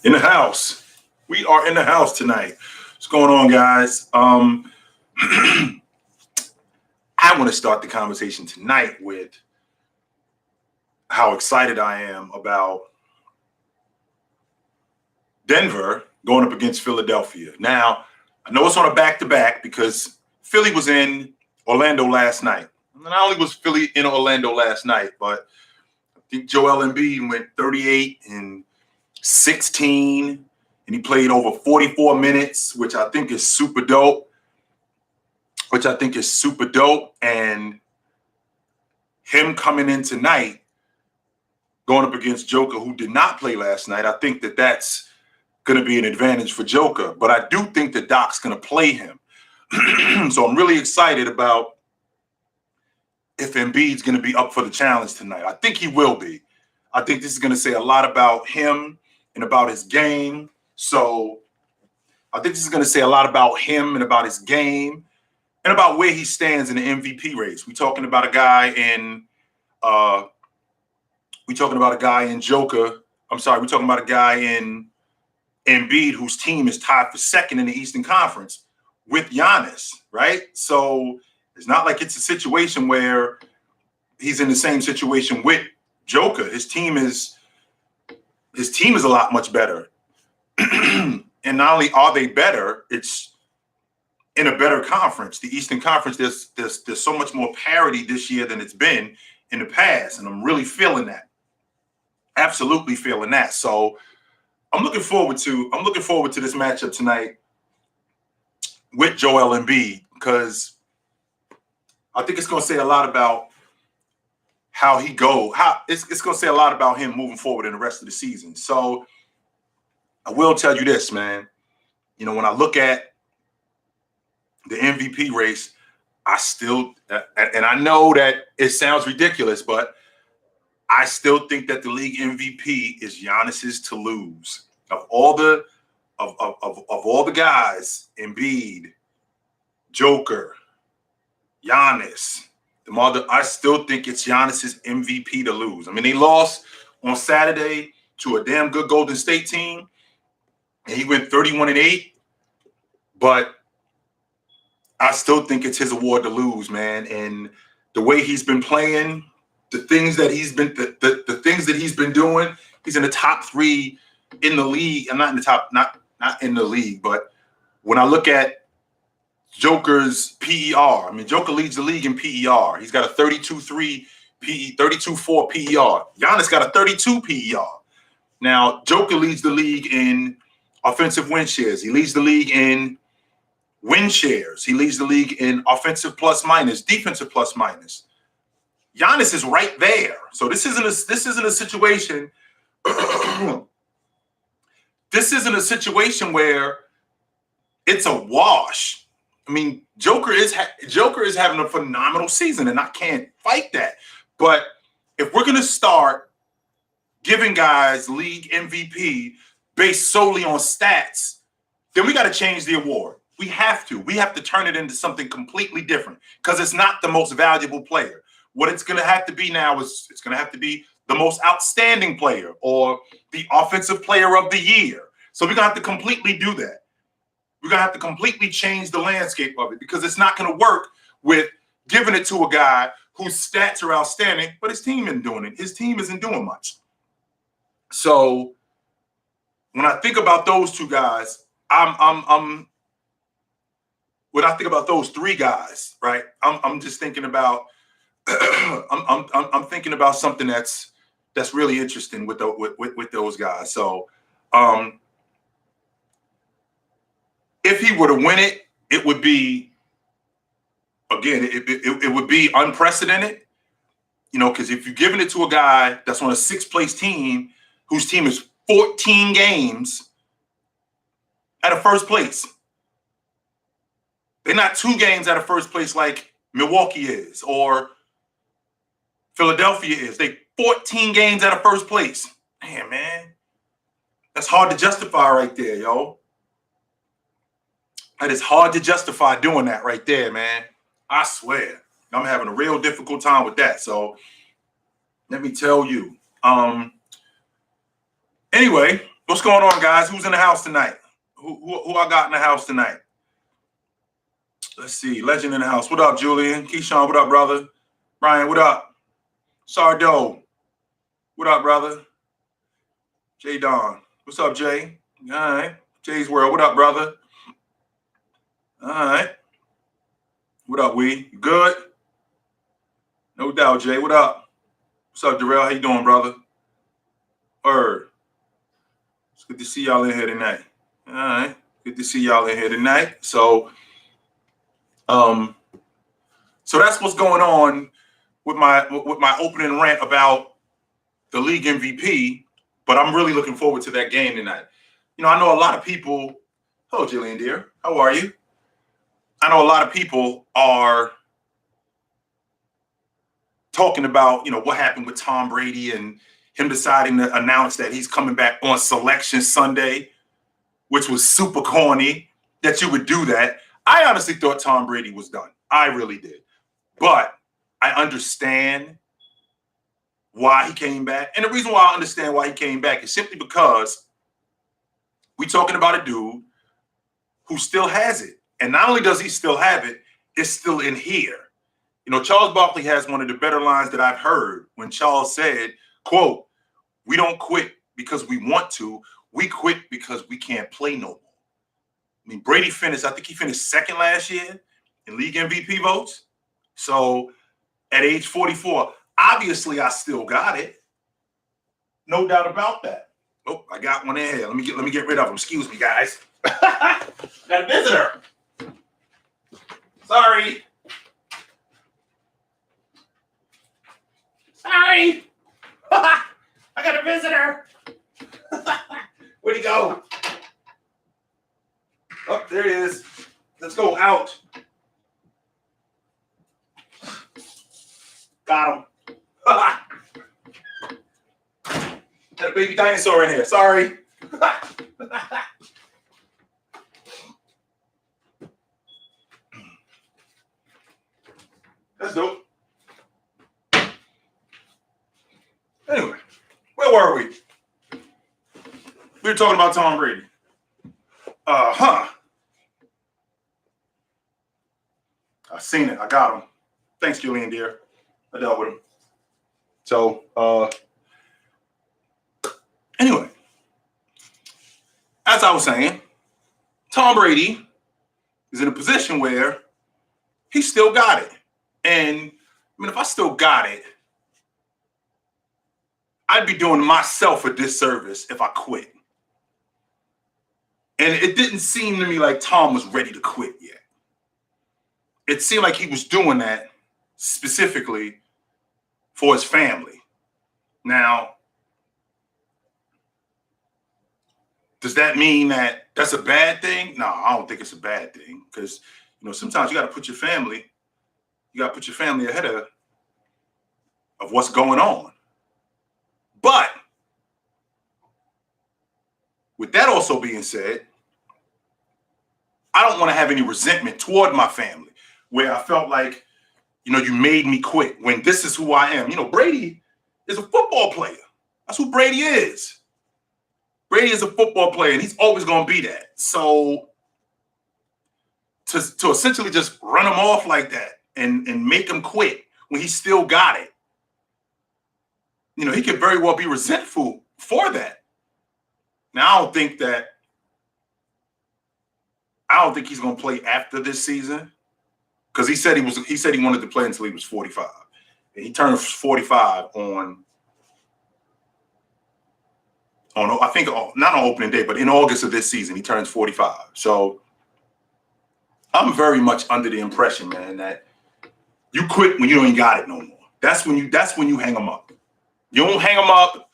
In the house. We are in the house tonight. What's going on, guys? I want to start the conversation tonight with how excited I am about Denver going up against Philadelphia. Now, I know it's on a back-to-back because Philly was in Orlando last night. Not only was Philly in Orlando last night, but I think Joel Embiid went 38 and 16, and he played over 44 minutes, which I think is super dope. And him coming in tonight, going up against Joker, who did not play last night, I think that that's going to be an advantage for Joker. But I do think that Doc's going to play him. So I'm really excited about if Embiid's going to be up for the challenge tonight. I think he will be. I think this is going to say a lot about him and about his game. So I think this is going to say a lot about him and about his game and about where he stands in the MVP race. We're talking about a guy in Joker. I'm sorry, we're talking about a guy in Embiid whose team is tied for second in the Eastern Conference with Giannis, right? So it's not like it's a situation where he's in the same situation with Joker. His team is a lot much better. And not only are they better, it's in a better conference. The Eastern Conference, there's so much more parity this year than it's been in the past, and I'm really feeling that. Absolutely feeling that. So I'm looking forward to this matchup tonight with Joel Embiid, because I think it's going to say a lot about how he go. It's going to say a lot about him moving forward in the rest of the season. So I will tell you this, man. You know, when I look at the MVP race, I still, and I know that it sounds ridiculous, but I still think that the league MVP is Giannis's to lose. Of all the guys, Embiid, Joker, Giannis, I still think it's Giannis's MVP to lose. I mean, they lost on Saturday to a damn good Golden State team, and he went 31-8. But I still think it's his award to lose, man. And the way he's been playing, the things that he's been doing, he's in the top 3 in the league. I'm not in the top, not in the league, but when I look at Joker's PER, I mean, Joker leads the league in PER. He's got a 32.3 PE, 32.4 PER. Giannis got a 32 PER. Now, Joker leads the league in offensive win shares. He leads the league in win shares. He leads the league in offensive plus minus, defensive plus minus. Giannis is right there. So this isn't a situation. This isn't a situation where it's a wash. I mean, Joker is having a phenomenal season, and I can't fight that. But if we're going to start giving guys league MVP based solely on stats, then we got to change the award. We have to. We have to turn it into something completely different, because it's not the most valuable player. What it's going to have to be now is it's going to have to be the most outstanding player or the offensive player of the year. So we're going to have to completely do that. We're going to have to completely change the landscape of it, because it's not going to work with giving it to a guy whose stats are outstanding, but his team isn't doing it. His team isn't doing much. So when I think about those two guys, when I think about those 3 guys, right? I'm just thinking about I'm thinking about something that's really interesting with those guys. So if he were to win it, it would be, again, it would be unprecedented, you know, because if you're giving it to a guy that's on a 6th place team whose team is 14 games out of first place. They're not 2 games out of first place like Milwaukee is or Philadelphia is. They 14 games out of first place. Man, that's hard to justify right there, yo. That is hard to justify doing that right there, man. I swear. I'm having a real difficult time with that. So let me tell you. Anyway, What's going on, guys? Who's in the house tonight? Who I got in the house tonight? Let's see. Legend in the house. What up, Julian? Keyshawn, what up, brother? Brian, what up? Sardo, what up, brother? Jay Don, what's up, Jay? All right. Jay's World, what up, brother? All right. What up, we? You good? No doubt, Jay. What up? What's up, Darrell? How you doing, brother? It's good to see y'all in here tonight. All right. Good to see y'all in here tonight. So that's what's going on with my opening rant about the league MVP. But I'm really looking forward to that game tonight. You know, I know a lot of people. Hello, Jillian, dear. How are you? I know a lot of people are talking about, you know, what happened with Tom Brady and him deciding to announce that he's coming back on Selection Sunday, which was super corny that you would do that. I honestly thought Tom Brady was done. I really did. But I understand why he came back. And the reason why I understand why he came back is simply because we're talking about a dude who still has it. And not only does he still have it, it's still in here. You know, Charles Barkley has one of the better lines that I've heard when Charles said, quote, "We don't quit because we want to. We quit because we can't play no more." I mean, Brady finished, I think he finished second last year in league MVP votes. So at age 44, obviously I still got it. No doubt about that. Oh, I got one in here. Let me get rid of him. Excuse me, guys. Got a visitor. Sorry. I got a visitor. Where'd he go? Oh, there he is. Let's go out. Got him. Got a baby dinosaur in here. Sorry. That's dope. Anyway, where were we? We were talking about Tom Brady. I seen it. I got him. Thanks, Julian, dear. I dealt with him. So, anyway, as I was saying, Tom Brady is in a position where he still got it. And, I mean, if I still got it, I'd be doing myself a disservice if I quit. And it didn't seem to me like Tom was ready to quit yet. It seemed like he was doing that specifically for his family. Now, does that mean that that's a bad thing? No, I don't think it's a bad thing because, you know, sometimes you got to put your family ahead of what's going on. But with that also being said, I don't want to have any resentment toward my family where I felt like, you know, you made me quit when this is who I am. You know, Brady is a football player. That's who Brady is. Brady is a football player, and he's always going to be that. So to essentially just run him off like that and make him quit when he still got it, you know, he could very well be resentful for that. Now, I don't think he's going to play after this season because he said he wanted to play until he was 45. And he turned 45 on I think not on opening day, but in August of this season, he turns 45. So I'm very much under the impression, man, that you quit when you ain't got it no more. That's when you hang them up. You don't hang them up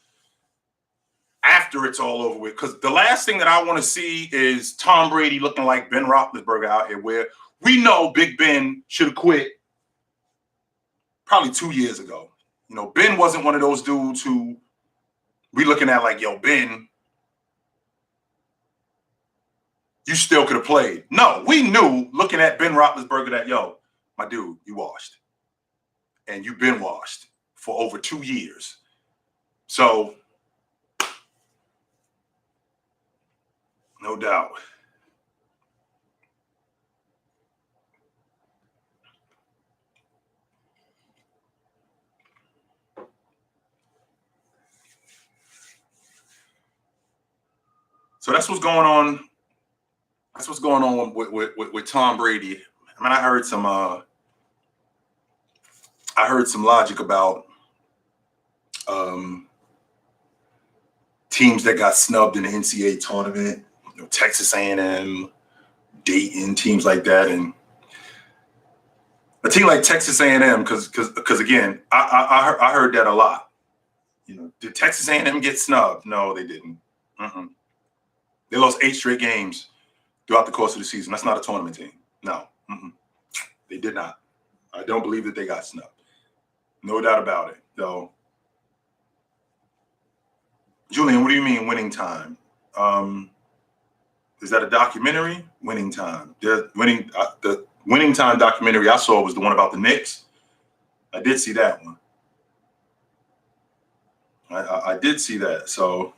after it's all over with. Because the last thing that I want to see is Tom Brady looking like Ben Roethlisberger out here, where we know Big Ben should have quit probably 2 years ago. You know, Ben wasn't one of those dudes who we looking at like, yo, Ben, you still could have played. No, we knew looking at Ben Roethlisberger that, yo, my dude, you washed. And you've been washed for over 2 years. So No doubt. So that's what's going on. That's what's going on with Tom Brady. I mean, I heard some logic about teams that got snubbed in the NCAA tournament, Texas A&M, Dayton, teams like that, and a team like Texas A&M, because again, I heard that a lot. Did Texas A&M get snubbed? No, they didn't. They lost 8 straight games throughout the course of the season. That's not a tournament team. No, they did not. I don't believe that they got snubbed. No doubt about it. So, Julian, what do you mean winning time? Is that a documentary? Winning time. The winning time documentary I saw was the one about the Knicks. I did see that one. I did see that. So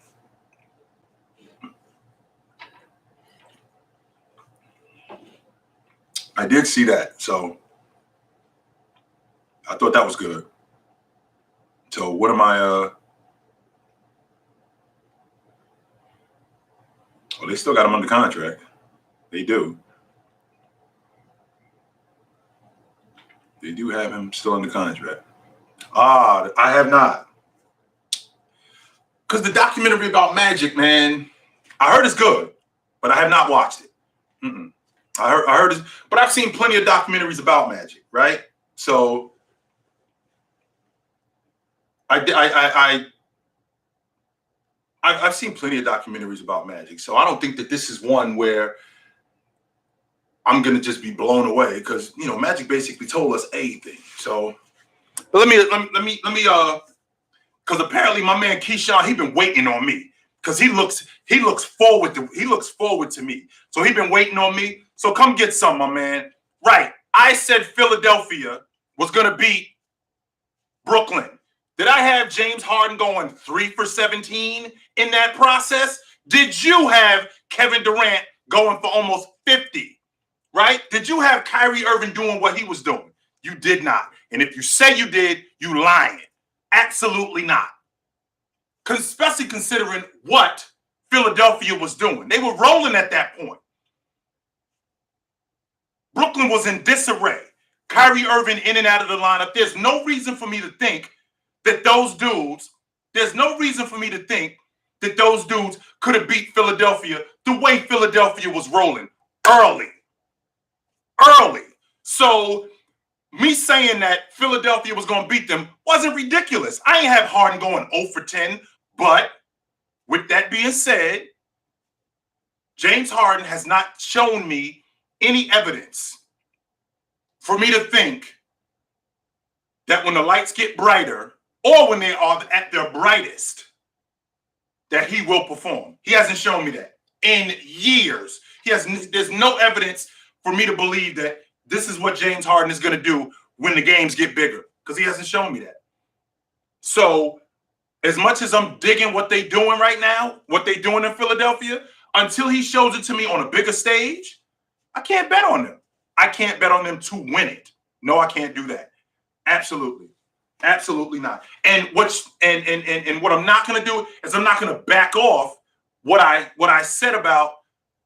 I did see that. So I thought that was good. So what am I? Well, they still got him under contract. They do. They do have him still under contract. I have not. Because the documentary about Magic, man, I heard it's good, but I have not watched it. I heard it, but I've seen plenty of documentaries about Magic, right? So I've seen plenty of documentaries about Magic, so I don't think that this is one where I'm gonna just be blown away because Magic basically told us everything. So, but let me because apparently my man Keyshawn, he been waiting on me because he looks forward to me. So he been waiting on me. So come get some, my man. Right? I said Philadelphia was gonna beat Brooklyn. Did I have James Harden going 3 for 17 in that process? Did you have Kevin Durant going for almost 50? Right? Did you have Kyrie Irving doing what he was doing? You did not. And if you say you did, you lying. Absolutely not. Especially considering what Philadelphia was doing. They were rolling at that point. Brooklyn was in disarray. Kyrie Irving in and out of the lineup. There's no reason for me to think that those dudes could have beat Philadelphia the way Philadelphia was rolling early. So me saying that Philadelphia was going to beat them wasn't ridiculous. I ain't have Harden going 0 for 10, but with that being said, James Harden has not shown me any evidence for me to think that when the lights get brighter or when they are at their brightest, that he will perform. He hasn't shown me that in years. There's no evidence for me to believe that this is what James Harden is going to do when the games get bigger, because he hasn't shown me that. So as much as I'm digging what they're doing right now, what they're doing in Philadelphia, until he shows it to me on a bigger stage, I can't bet on them. I can't bet on them to win it. No, I can't do that. Absolutely not. And what I'm not going to do is I'm not going to back off what I said about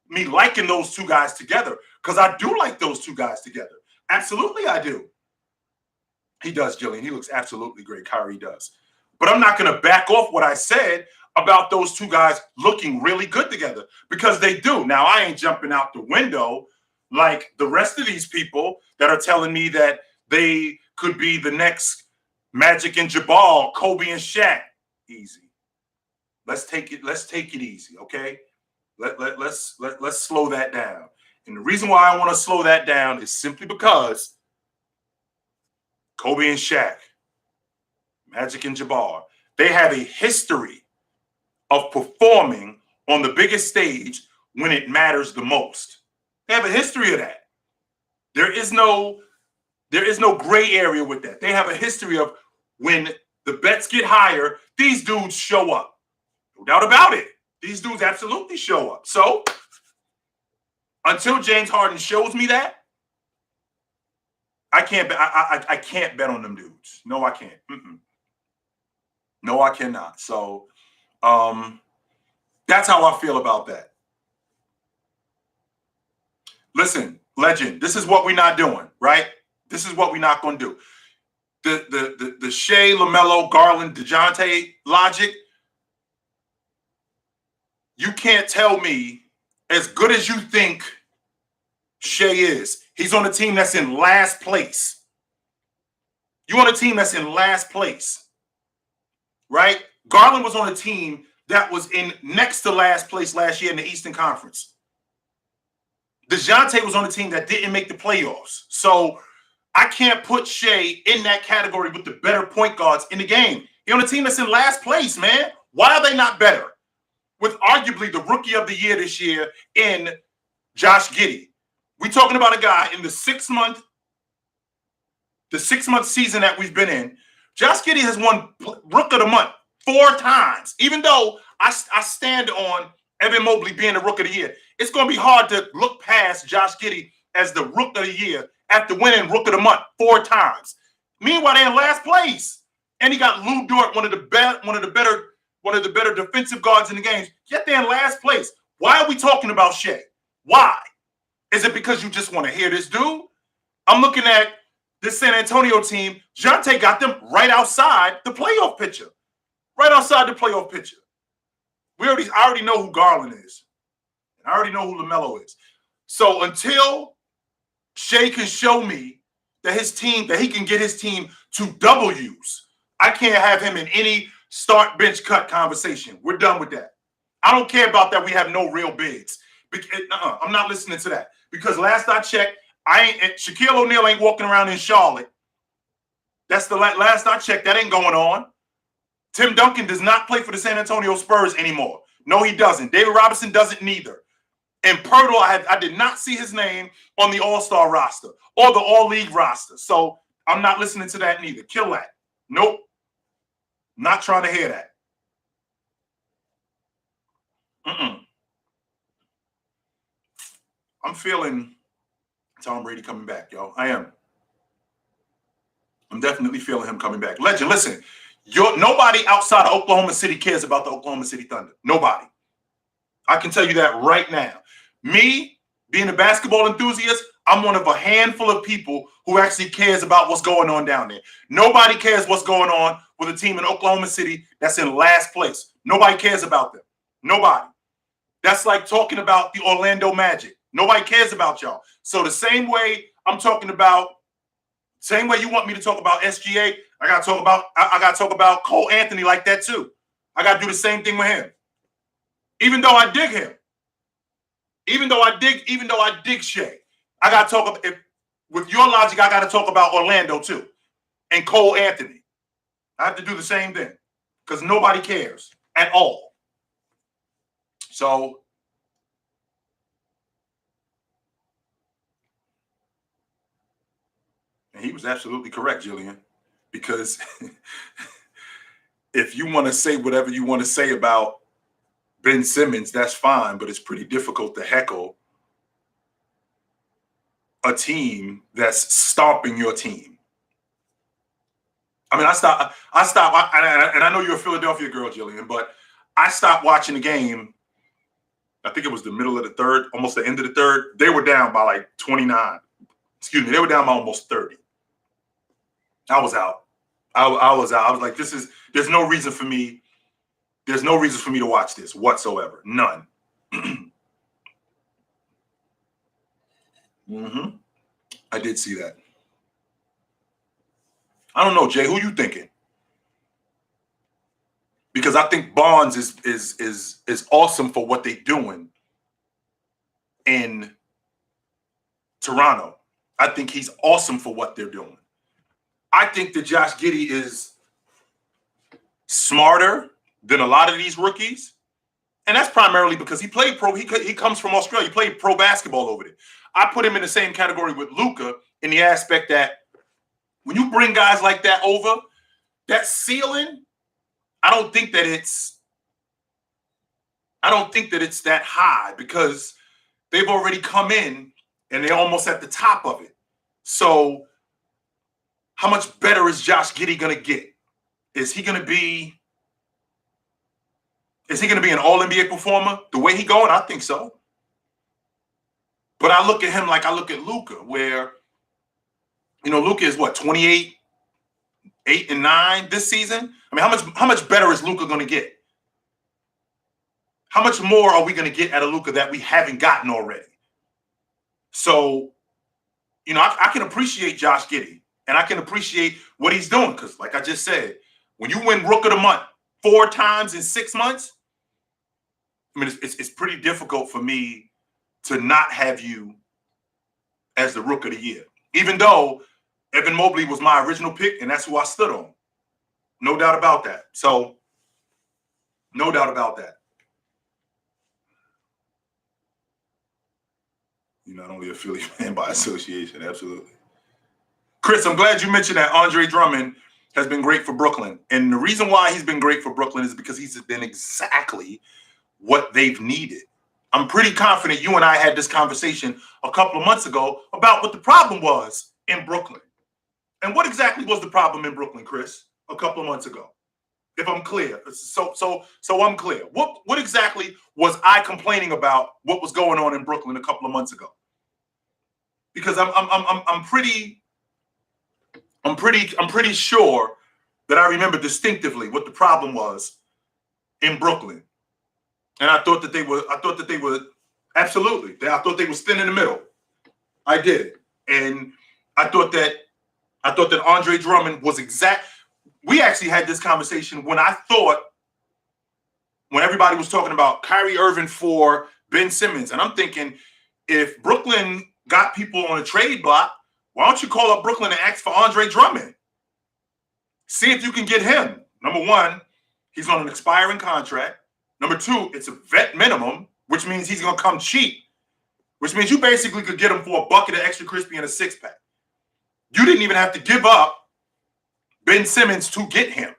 me liking those two guys together, because I do like those two guys together. Absolutely, I do. He does, Jillian. He looks absolutely great. Kyrie does. But I'm not going to back off what I said about those two guys looking really good together, because they do. Now, I ain't jumping out the window like the rest of these people that are telling me that they could be the next Magic and Jabal, Kobe and Shaq. Easy. Let's take it easy, okay? Let's slow that down. And the reason why I want to slow that down is simply because Kobe and Shaq, Magic and Jabbar, they have a history of performing on the biggest stage when it matters the most. They have a history of that. There is no gray area with that. They have a history of when the bets get higher, these dudes show up. No doubt about it. These dudes absolutely show up. So Until James Harden shows me that, I can't. I can't bet on them dudes. No, I can't. No, I cannot. So, that's how I feel about that. Listen, legend. This is what we're not doing, right? This is what we're not going to do. The Shea, LaMelo, Garland, DeJounte logic. You can't tell me, as good as you think Shea is, he's on a team that's in last place. You on a team that's in last place, right? Garland was on a team that was in next to last place last year in the Eastern Conference. DeJounte was on a team that didn't make the playoffs. So I can't put Shea in that category with the better point guards in the game. He's on a team that's in last place, man. Why are they not better? With arguably the rookie of the year this year in Josh Giddey. We're talking about a guy in the 6 month season that we've been in. Josh Giddey has won Rook of the Month 4 times. Even though I stand on Evan Mobley being the Rook of the Year, it's going to be hard to look past Josh Giddey as the Rook of the Year after winning Rook of the Month 4 times. Meanwhile, they're in last place, and he got Lou Dort, one of the better defensive guards in the game. Yet they're in last place. Why are we talking about Shea? Why? Is it because you just want to hear this dude? I'm looking at this San Antonio team. Jonte got them right outside the playoff picture. Right outside the playoff picture. I already know who Garland is. And I already know who LaMelo is. So until Shea can show me that he can get his team to W's, I can't have him in any start bench cut conversation. We're done with that. I don't care about that. We have no real bigs. I'm not listening to that. Because last I checked, Shaquille O'Neal ain't walking around in Charlotte. That's the last I checked. That ain't going on. Tim Duncan does not play for the San Antonio Spurs anymore. No, he doesn't. David Robinson doesn't neither. And Pirtle, I did not see his name on the All-Star roster or the All-League roster. So I'm not listening to that neither. Kill that. Nope. Not trying to hear that. I'm feeling Tom Brady coming back, yo. I am. I'm definitely feeling him coming back. Legend, listen. Nobody outside of Oklahoma City cares about the Oklahoma City Thunder. Nobody. I can tell you that right now. Me, being a basketball enthusiast, I'm one of a handful of people who actually cares about what's going on down there. Nobody cares what's going on with a team in Oklahoma City that's in last place. Nobody cares about them. Nobody. That's like talking about the Orlando Magic. Nobody cares about y'all. So the same way you want me to talk about SGA, I gotta talk about Cole Anthony like that too. I gotta do the same thing with him. Even though I dig him. Even though I dig Shea. I gotta talk about with your logic, I gotta talk about Orlando too. And Cole Anthony. I have to do the same thing. Because nobody cares at all. So and he was absolutely correct, Jillian. Because if you want to say whatever you want to say about Ben Simmons, that's fine, but it's pretty difficult to heckle a team that's stomping your team. I mean, I stopped, and I know you're a Philadelphia girl, Jillian, but I stopped watching the game. I think it was the middle of the third, almost the end of the third. They were down by like 29. Excuse me, they were down by almost 30. I was out. I was out. I was like, there's no reason for me. There's no reason for me to watch this whatsoever. None. I did see that. I don't know, Jay. Who you thinking? Because I think Barnes is awesome for what they're doing in Toronto. I think he's awesome for what they're doing. I think that Josh Giddey is smarter than a lot of these rookies. And that's primarily because he played pro. He comes from Australia. He played pro basketball over there. I put him in the same category with Luka in the aspect that when you bring guys like that over, that ceiling, I don't think that it's that high because they've already come in and they're almost at the top of it. So how much better is Josh Giddey going to get? Is he going to be an all-NBA performer the way he going? I think so. But I look at him like I look at Luka, where, Luka is what, 28, 8 and 9 this season? I mean, how much better is Luka going to get? How much more are we going to get at a Luka that we haven't gotten already? So, I can appreciate Josh Giddey, and I can appreciate what he's doing because, like I just said, when you win Rook of the Month 4 times in 6 months, I mean, it's pretty difficult for me to not have you as the Rook of the Year, even though Evan Mobley was my original pick, and that's who I stood on. No doubt about that. So, no doubt about that. You're not only a Philly fan by association, absolutely. Chris, I'm glad you mentioned that Andre Drummond has been great for Brooklyn. And the reason why he's been great for Brooklyn is because he's been exactly what they've needed. I'm pretty confident you and I had this conversation a couple of months ago about what the problem was in Brooklyn. And what exactly was the problem in Brooklyn, Chris, a couple of months ago? If I'm clear. So I'm clear. What exactly was I complaining about what was going on in Brooklyn a couple of months ago? Because I'm pretty sure that I remember distinctively what the problem was in Brooklyn. And I thought that they were absolutely. I thought they were thin in the middle. I did. And I thought that Andre Drummond was we actually had this conversation when everybody was talking about Kyrie Irving for Ben Simmons. And I'm thinking, if Brooklyn got people on a trade block, why don't you call up Brooklyn and ask for Andre Drummond? See if you can get him. Number one, he's on an expiring contract. Number two, it's a vet minimum, which means he's going to come cheap, which means you basically could get him for a bucket of extra crispy and a 6-pack. You didn't even have to give up Ben Simmons to get him.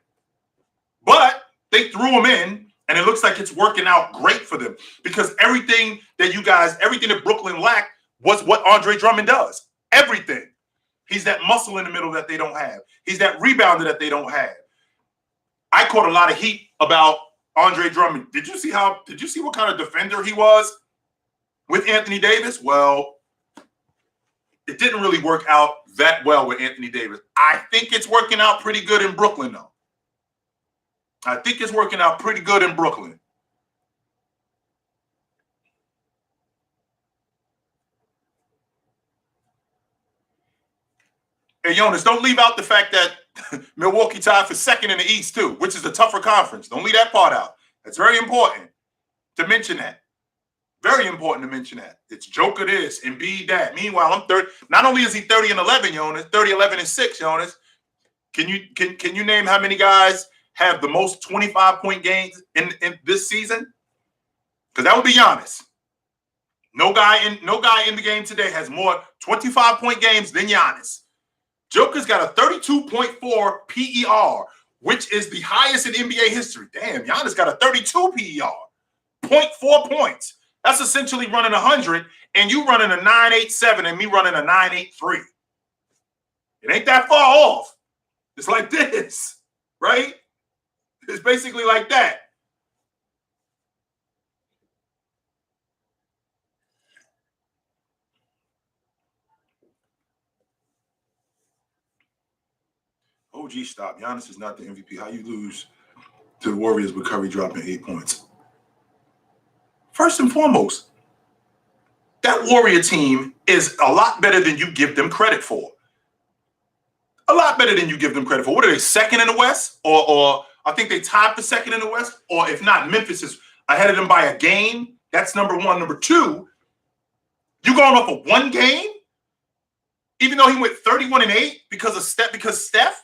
But they threw him in, and it looks like it's working out great for them because everything that Brooklyn lacked was what Andre Drummond does. Everything. He's that muscle in the middle that they don't have. He's that rebounder that they don't have. I caught a lot of heat about Andre Drummond. Did you see what kind of defender he was with Anthony Davis? Well, it didn't really work out that well with Anthony Davis. I think it's working out pretty good in Brooklyn, though. I think it's working out pretty good in Brooklyn. Hey, Jonas, don't leave out the fact that Milwaukee tied for second in the East, too, which is a tougher conference. Don't leave that part out. That's very important to mention that. Very important to mention that. It's Joker this, Embiid that. Meanwhile, I'm 30. Not only is he 30-11, Jonas, 30-11-6, Jonas. Can you name how many guys have the most 25-point games in this season? Because that would be Giannis. No guy in the game today has more 25-point games than Giannis. Joker's got a 32.4 PER, which is the highest in NBA history. Damn, Giannis got a 32 PER, 0.4 points. That's essentially running 100, and you running a 9.87 and me running a 9.83. It ain't that far off. It's like this, right? It's basically like that. OG, stop. Giannis is not the MVP. How you lose to the Warriors with Curry dropping 8 points? First and foremost, that Warrior team is a lot better than you give them credit for. A lot better than you give them credit for. What are they, second in the West? Or I think they tied for second in the West. Or if not, Memphis is ahead of them by a game. That's number one. Number two, you going off of one game? Even though he went 31-8 because Steph?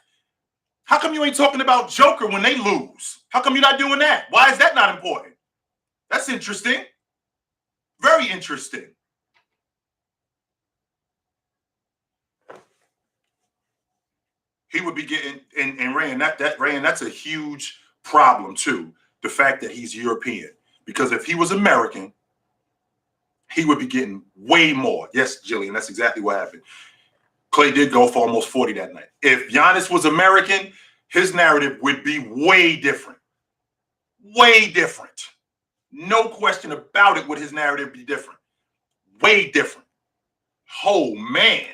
How come you ain't talking about Joker when they lose? How come you're not doing that? Why is that not important? That's interesting. Very interesting. He would be getting and Rand, that's a huge problem too. The fact that he's European. Because if he was American he would be getting way more. Yes, Jillian, that's exactly what happened. Klay did go for almost 40 that night. If Giannis was American, his narrative would be way different. Way different. No question about it would his narrative be different. Way different. Oh, man.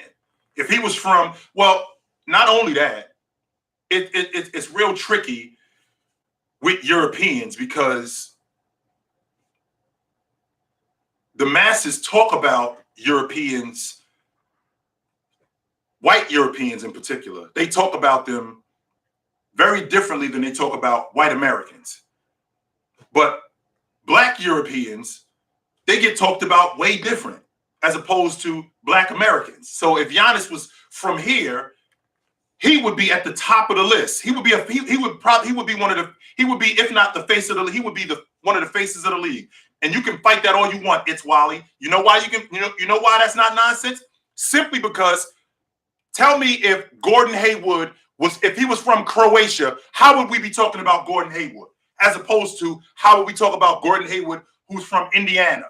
If he was from, well, not only that, it's real tricky with Europeans because the masses talk about Europeans, white Europeans in particular. They talk about them very differently than they talk about white Americans. But black Europeans, they get talked about way different as opposed to black Americans. So if Giannis was from here, he would be at the top of the list. He would be if not the face of the league, he would be one of the faces of the league. And you can fight that all you want. It's Wally. You know why you know why that's not nonsense? Simply because tell me if Gordon Hayward if he was from Croatia, how would we be talking about Gordon Hayward? As opposed to how would we talk about Gordon Hayward, who's from Indiana?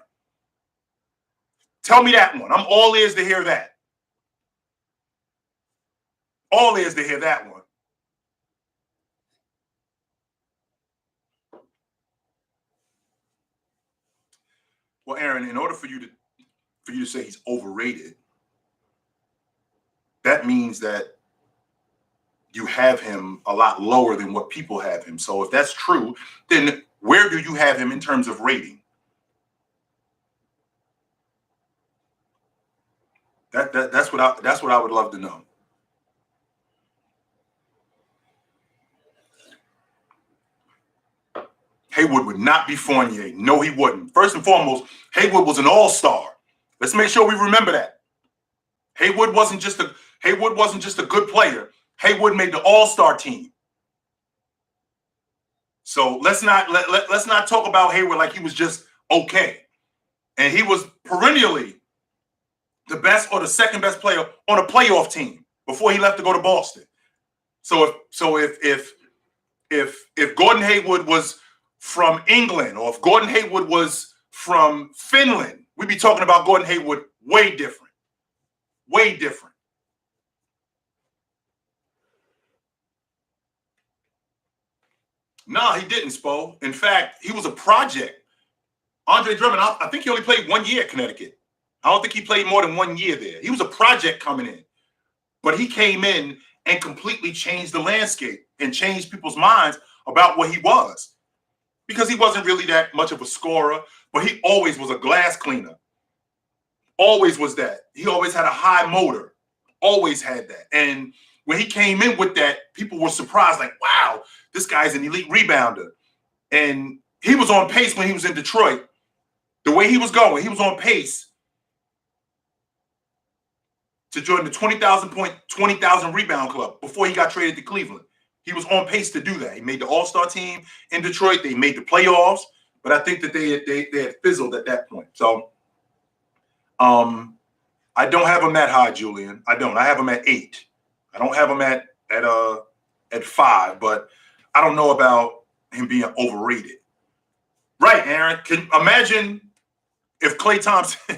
Tell me that one. I'm all ears to hear that. All ears to hear that one. Well, Aaron, in order for you to say he's overrated, that means that you have him a lot lower than what people have him. So if that's true, then where do you have him in terms of rating? That's what I would love to know. Hayward would not be Fournier. No, he wouldn't. First and foremost, Hayward was an all-star. Let's make sure we remember that. Hayward wasn't just a good player. Hayward made the all-star team. So let's not talk about Hayward like he was just okay. And he was perennially the best or the second best player on a playoff team before he left to go to Boston. So if Gordon Hayward was from England or if Gordon Hayward was from Finland, we'd be talking about Gordon Hayward way different. Way different. No, he didn't, Spo. In fact, he was a project. Andre Drummond, I think he only played 1 year at Connecticut. I don't think he played more than 1 year there. He was a project coming in. But he came in and completely changed the landscape and changed people's minds about what he was. Because he wasn't really that much of a scorer, but he always was a glass cleaner. Always was that. He always had a high motor. Always had that. And when he came in with that, people were surprised, like, wow, this guy's an elite rebounder. And he was on pace when he was in Detroit. The way he was going, he was on pace to join the 20,000 point, 20,000 rebound club before he got traded to Cleveland. He was on pace to do that. He made the all-star team in Detroit. They made the playoffs, but I think that they had fizzled at that point. So I don't have him that high, Julian. I don't. I have him at 8. I don't have him at 5, but I don't know about him being overrated. Right, Aaron. Can imagine if Klay Thompson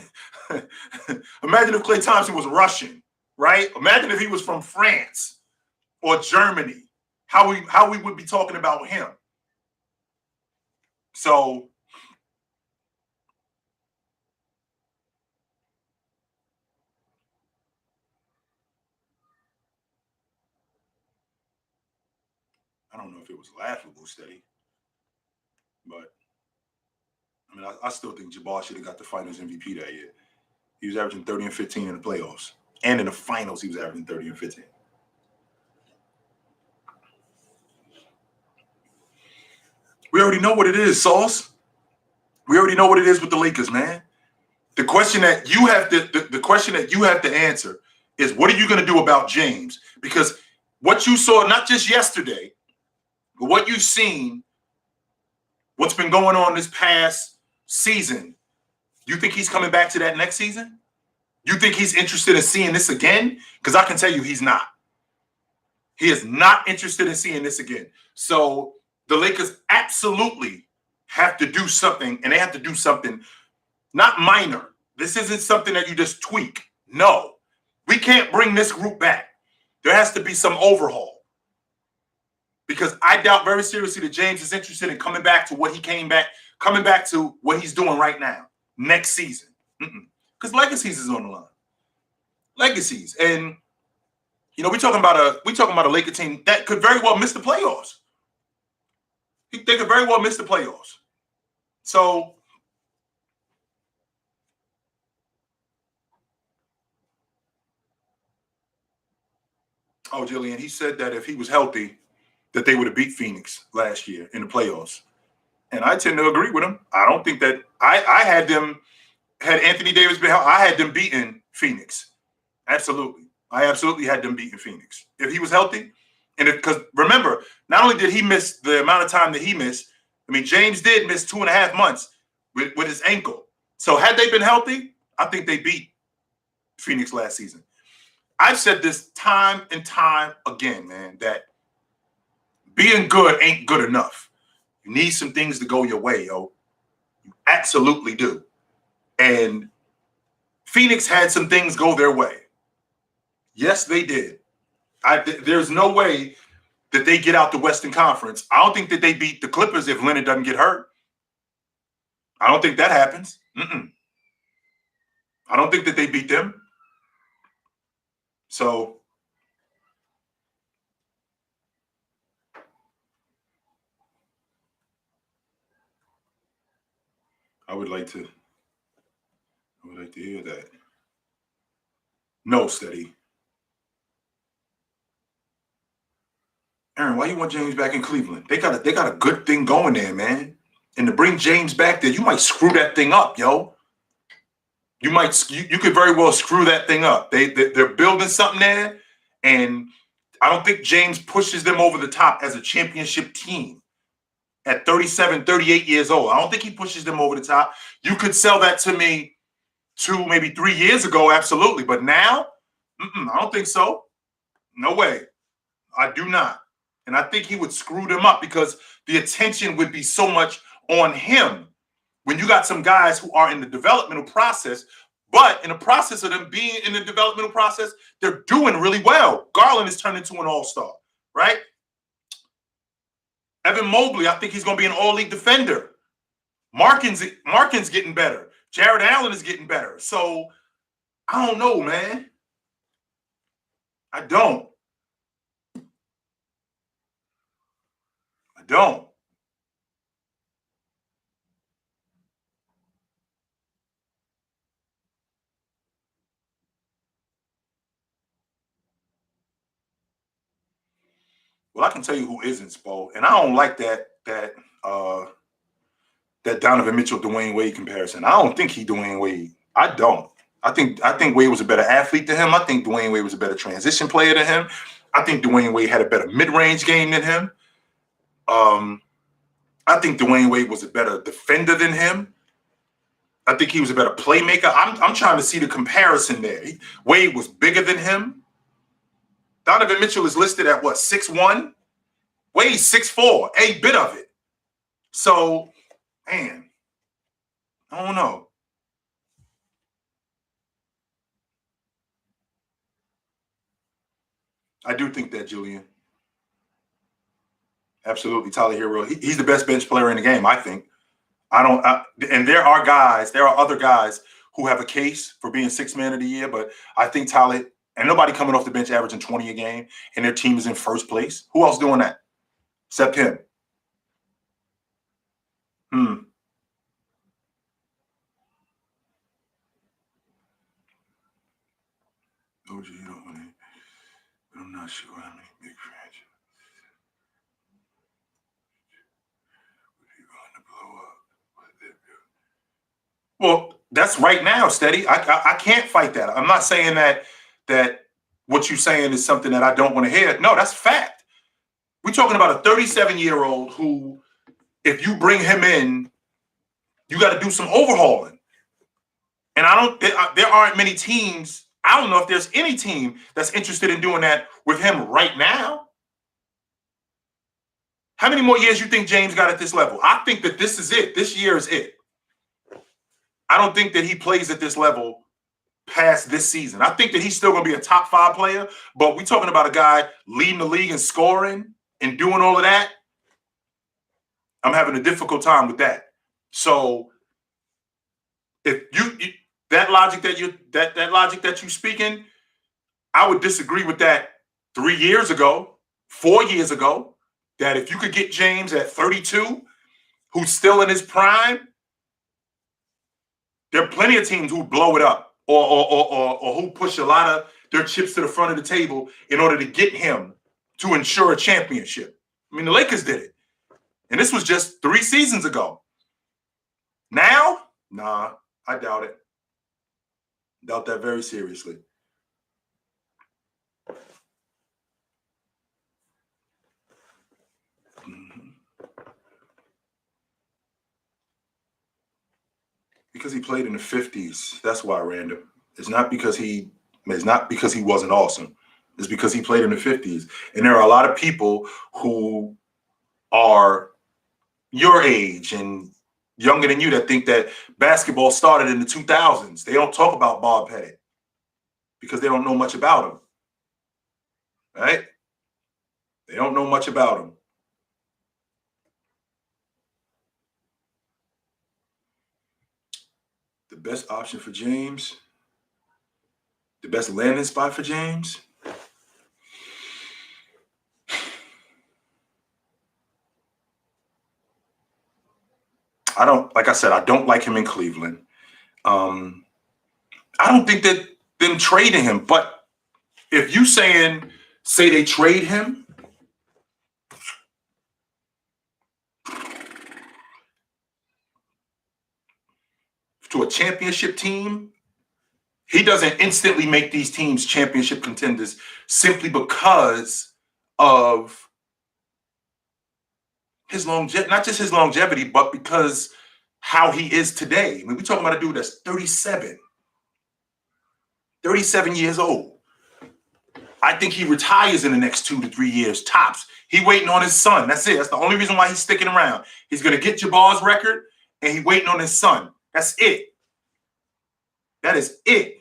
was Russian, right? Imagine if he was from France or Germany. How we would be talking about him. So I don't know if it was laughable, Steady, but I mean, I still think Jabbar should have got the Finals MVP that year. He was averaging 30 and 15 in the playoffs, and in the finals, he was averaging 30 and 15. We already know what it is, Sauce. We already know what it is with the Lakers, man. The question that you have to answer is, what are you going to do about James? Because what you saw, not just yesterday, but what you've seen, what's been going on this past season, you think he's coming back to that next season? You think he's interested in seeing this again? Because I can tell you he's not. He is not interested in seeing this again. So the Lakers absolutely have to do something, and they have to do something not minor. This isn't something that you just tweak. No, we can't bring this group back. There has to be some overhaul. Because I doubt very seriously that James is interested in coming back to what he coming back to what he's doing right now, next season. Because legacies is on the line. Legacies. And we're talking about a Laker team that could very well miss the playoffs. They could very well miss the playoffs. So Jillian, he said that if he was healthy, that they would have beat Phoenix last year in the playoffs. And I tend to agree with him. I don't think that I had them, had Anthony Davis been healthy, I had them beating Phoenix. Absolutely. I absolutely had them beating Phoenix. If he was healthy, because remember, not only did he miss the amount of time that he missed, I mean, James did miss 2.5 months with his ankle. So had they been healthy, I think they beat Phoenix last season. I've said this time and time again, man, that being good ain't good enough. You need some things to go your way, yo. You absolutely do. And Phoenix had some things go their way. Yes, they did. There's no way that they get out the Western Conference. I don't think that they beat the Clippers if Leonard doesn't get hurt. I don't think that happens. I don't think that they beat them. So I would like to hear that. No, Steady. Aaron, why you want James back in Cleveland? They got a good thing going there, man. And to bring James back there, you might screw that thing up, yo. You could very well screw that thing up. They're building something there, and I don't think James pushes them over the top as a championship team at 37, 38 years old. I don't think he pushes them over the top. You could sell that to me 2, maybe 3 years ago, absolutely. But now, I don't think so. No way. I do not. And I think he would screw them up because the attention would be so much on him when you got some guys who are in the developmental process, but in the process of them being in the developmental process, they're doing really well. Garland has turned into an all-star, right? Evan Mobley, I think he's going to be an all-league defender. Markin's getting better. Jared Allen is getting better. So I don't know, man. I don't. Well, I can tell you who isn't, Spo, and I don't like that Donovan Mitchell Dwayne Wade comparison. I don't think he Dwayne Wade. I don't. I think Wade was a better athlete than him. I think Dwayne Wade was a better transition player than him. I think Dwayne Wade had a better mid-range game than him. I think Dwayne Wade was a better defender than him. I think he was a better playmaker. I'm trying to see the comparison there. Wade was bigger than him. Donovan Mitchell is listed at what, 6'1"? Wade's 6'4", a bit of it. So, man, I don't know. I do think that, Julian. Absolutely, Tyler Hero. He's the best bench player in the game, I think. And there are other guys who have a case for being sixth man of the year, but I think Tyler, and nobody coming off the bench averaging 20 a game, and their team is in first place. Who else doing that? Except him. OG, you don't want it, but I'm not sure how many big franchises would be willing to blow up. Well, that's right now, Steady. I can't fight that. I'm not saying that what you're saying is something that I don't want to hear. No, that's fact. We're talking about a 37-year-old who, if you bring him in, you got to do some overhauling. And there aren't many teams. I don't know if there's any team that's interested in doing that with him right now. How many more years you think James got at this level? I think that this is it. This year is it. I don't think that he plays at this level past this season. I think that he's still going to be a top 5 player, but we're talking about a guy leading the league and scoring and doing all of that. I'm having a difficult time with that. So if you that logic that you speaking, I would disagree with that 3 years ago, 4 years ago, that if you could get James at 32, who's still in his prime, there are plenty of teams who blow it up or who push a lot of their chips to the front of the table in order to get him to ensure a championship. I mean, the Lakers did it. And this was just 3 seasons ago. Now, nah, I doubt it. Doubt that very seriously. Because he played in the 50s. That's why, Random. It's not because he wasn't awesome. It's because he played in the 50s. And there are a lot of people who are your age and younger than you that think that basketball started in the 2000s. They don't talk about Bob Pettit because they don't know much about him. Right? They don't know much about him. The best option for James, the best landing spot for James. I don't like him in Cleveland. I don't think that them trading him, but if you say they trade him, to a championship team, he doesn't instantly make these teams championship contenders simply because of his longevity, not just his longevity, but because how he is today. I mean, we're talking about a dude that's 37 years old. I think he retires in the next 2 to 3 years, tops. He waiting on his son. That's it. That's the only reason why he's sticking around. He's going to get Jabbar's record, and he waiting on his son. That's it. That is it.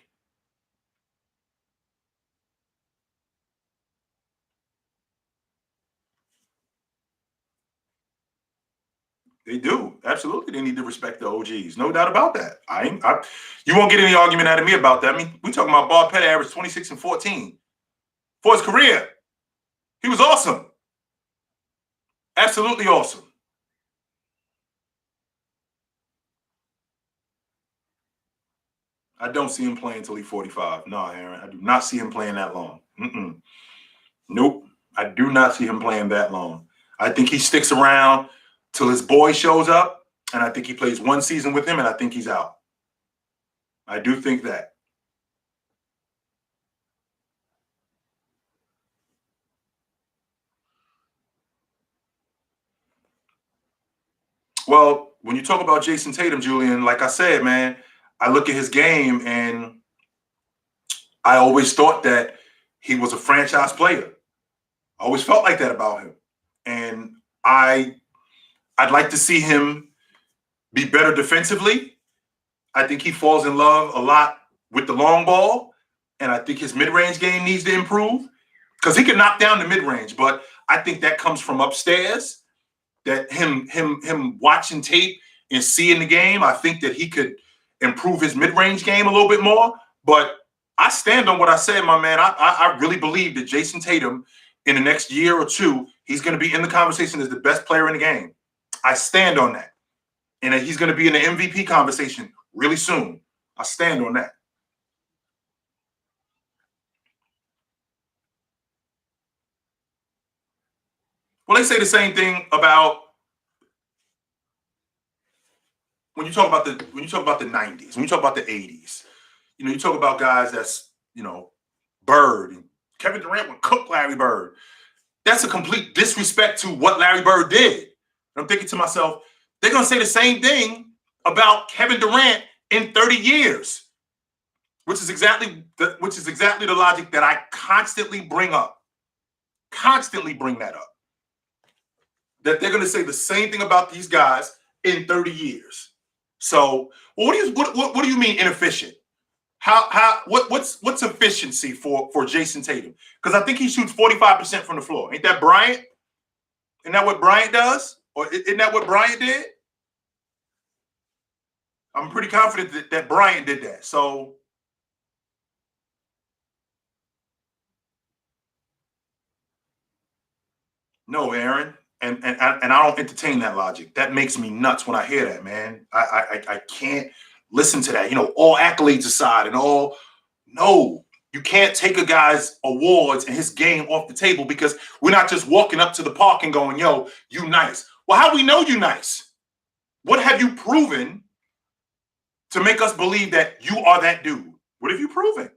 They do. Absolutely. They need to respect the OGs. No doubt about that. You won't get any argument out of me about that. I mean, we're talking about Bob Pettit averaged 26 and 14 for his career. He was awesome. Absolutely awesome. I don't see him playing until he's 45. No, Aaron, I do not see him playing that long. Nope. I do not see him playing that long. I think he sticks around till his boy shows up, and I think he plays 1 season with him, and I think he's out. I do think that. Well, when you talk about Jason Tatum, Julian, like I said, man, I look at his game, and I always thought that he was a franchise player. I always felt like that about him. And I'd like to see him be better defensively. I think he falls in love a lot with the long ball, and I think his mid-range game needs to improve because he can knock down the mid-range, but I think that comes from upstairs, that him watching tape and seeing the game. I think that he could improve his mid-range game a little bit more, but I stand on what I said, my man. I really believe that Jason Tatum, in the next year or two, he's going to be in the conversation as the best player in the game. I stand on that. And that he's going to be in the MVP conversation really soon. I stand on that. Well, they say the same thing about when you talk about the 90s, when you talk about the 80s. You talk about guys that's, Bird and Kevin Durant would cook Larry Bird. That's a complete disrespect to what Larry Bird did. And I'm thinking to myself, they're going to say the same thing about Kevin Durant in 30 years, which is exactly the logic that I constantly bring up. Constantly bring that up. That they're going to say the same thing about these guys in 30 years. So, well, what do you mean inefficient? What's efficiency for Jason Tatum? Because I think he shoots 45% from the floor. Ain't that Bryant? Isn't that what Bryant does? Or isn't that what Bryant did? I'm pretty confident that Bryant did that. So no, Aaron, and I don't entertain that logic. That makes me nuts when I hear that, man. I can't listen to that. You know, all accolades aside and all. No, you can't take a guy's awards and his game off the table because we're not just walking up to the park and going, "Yo, you nice." Well, how do we know you nice? What have you proven to make us believe that you are that dude? What have you proven?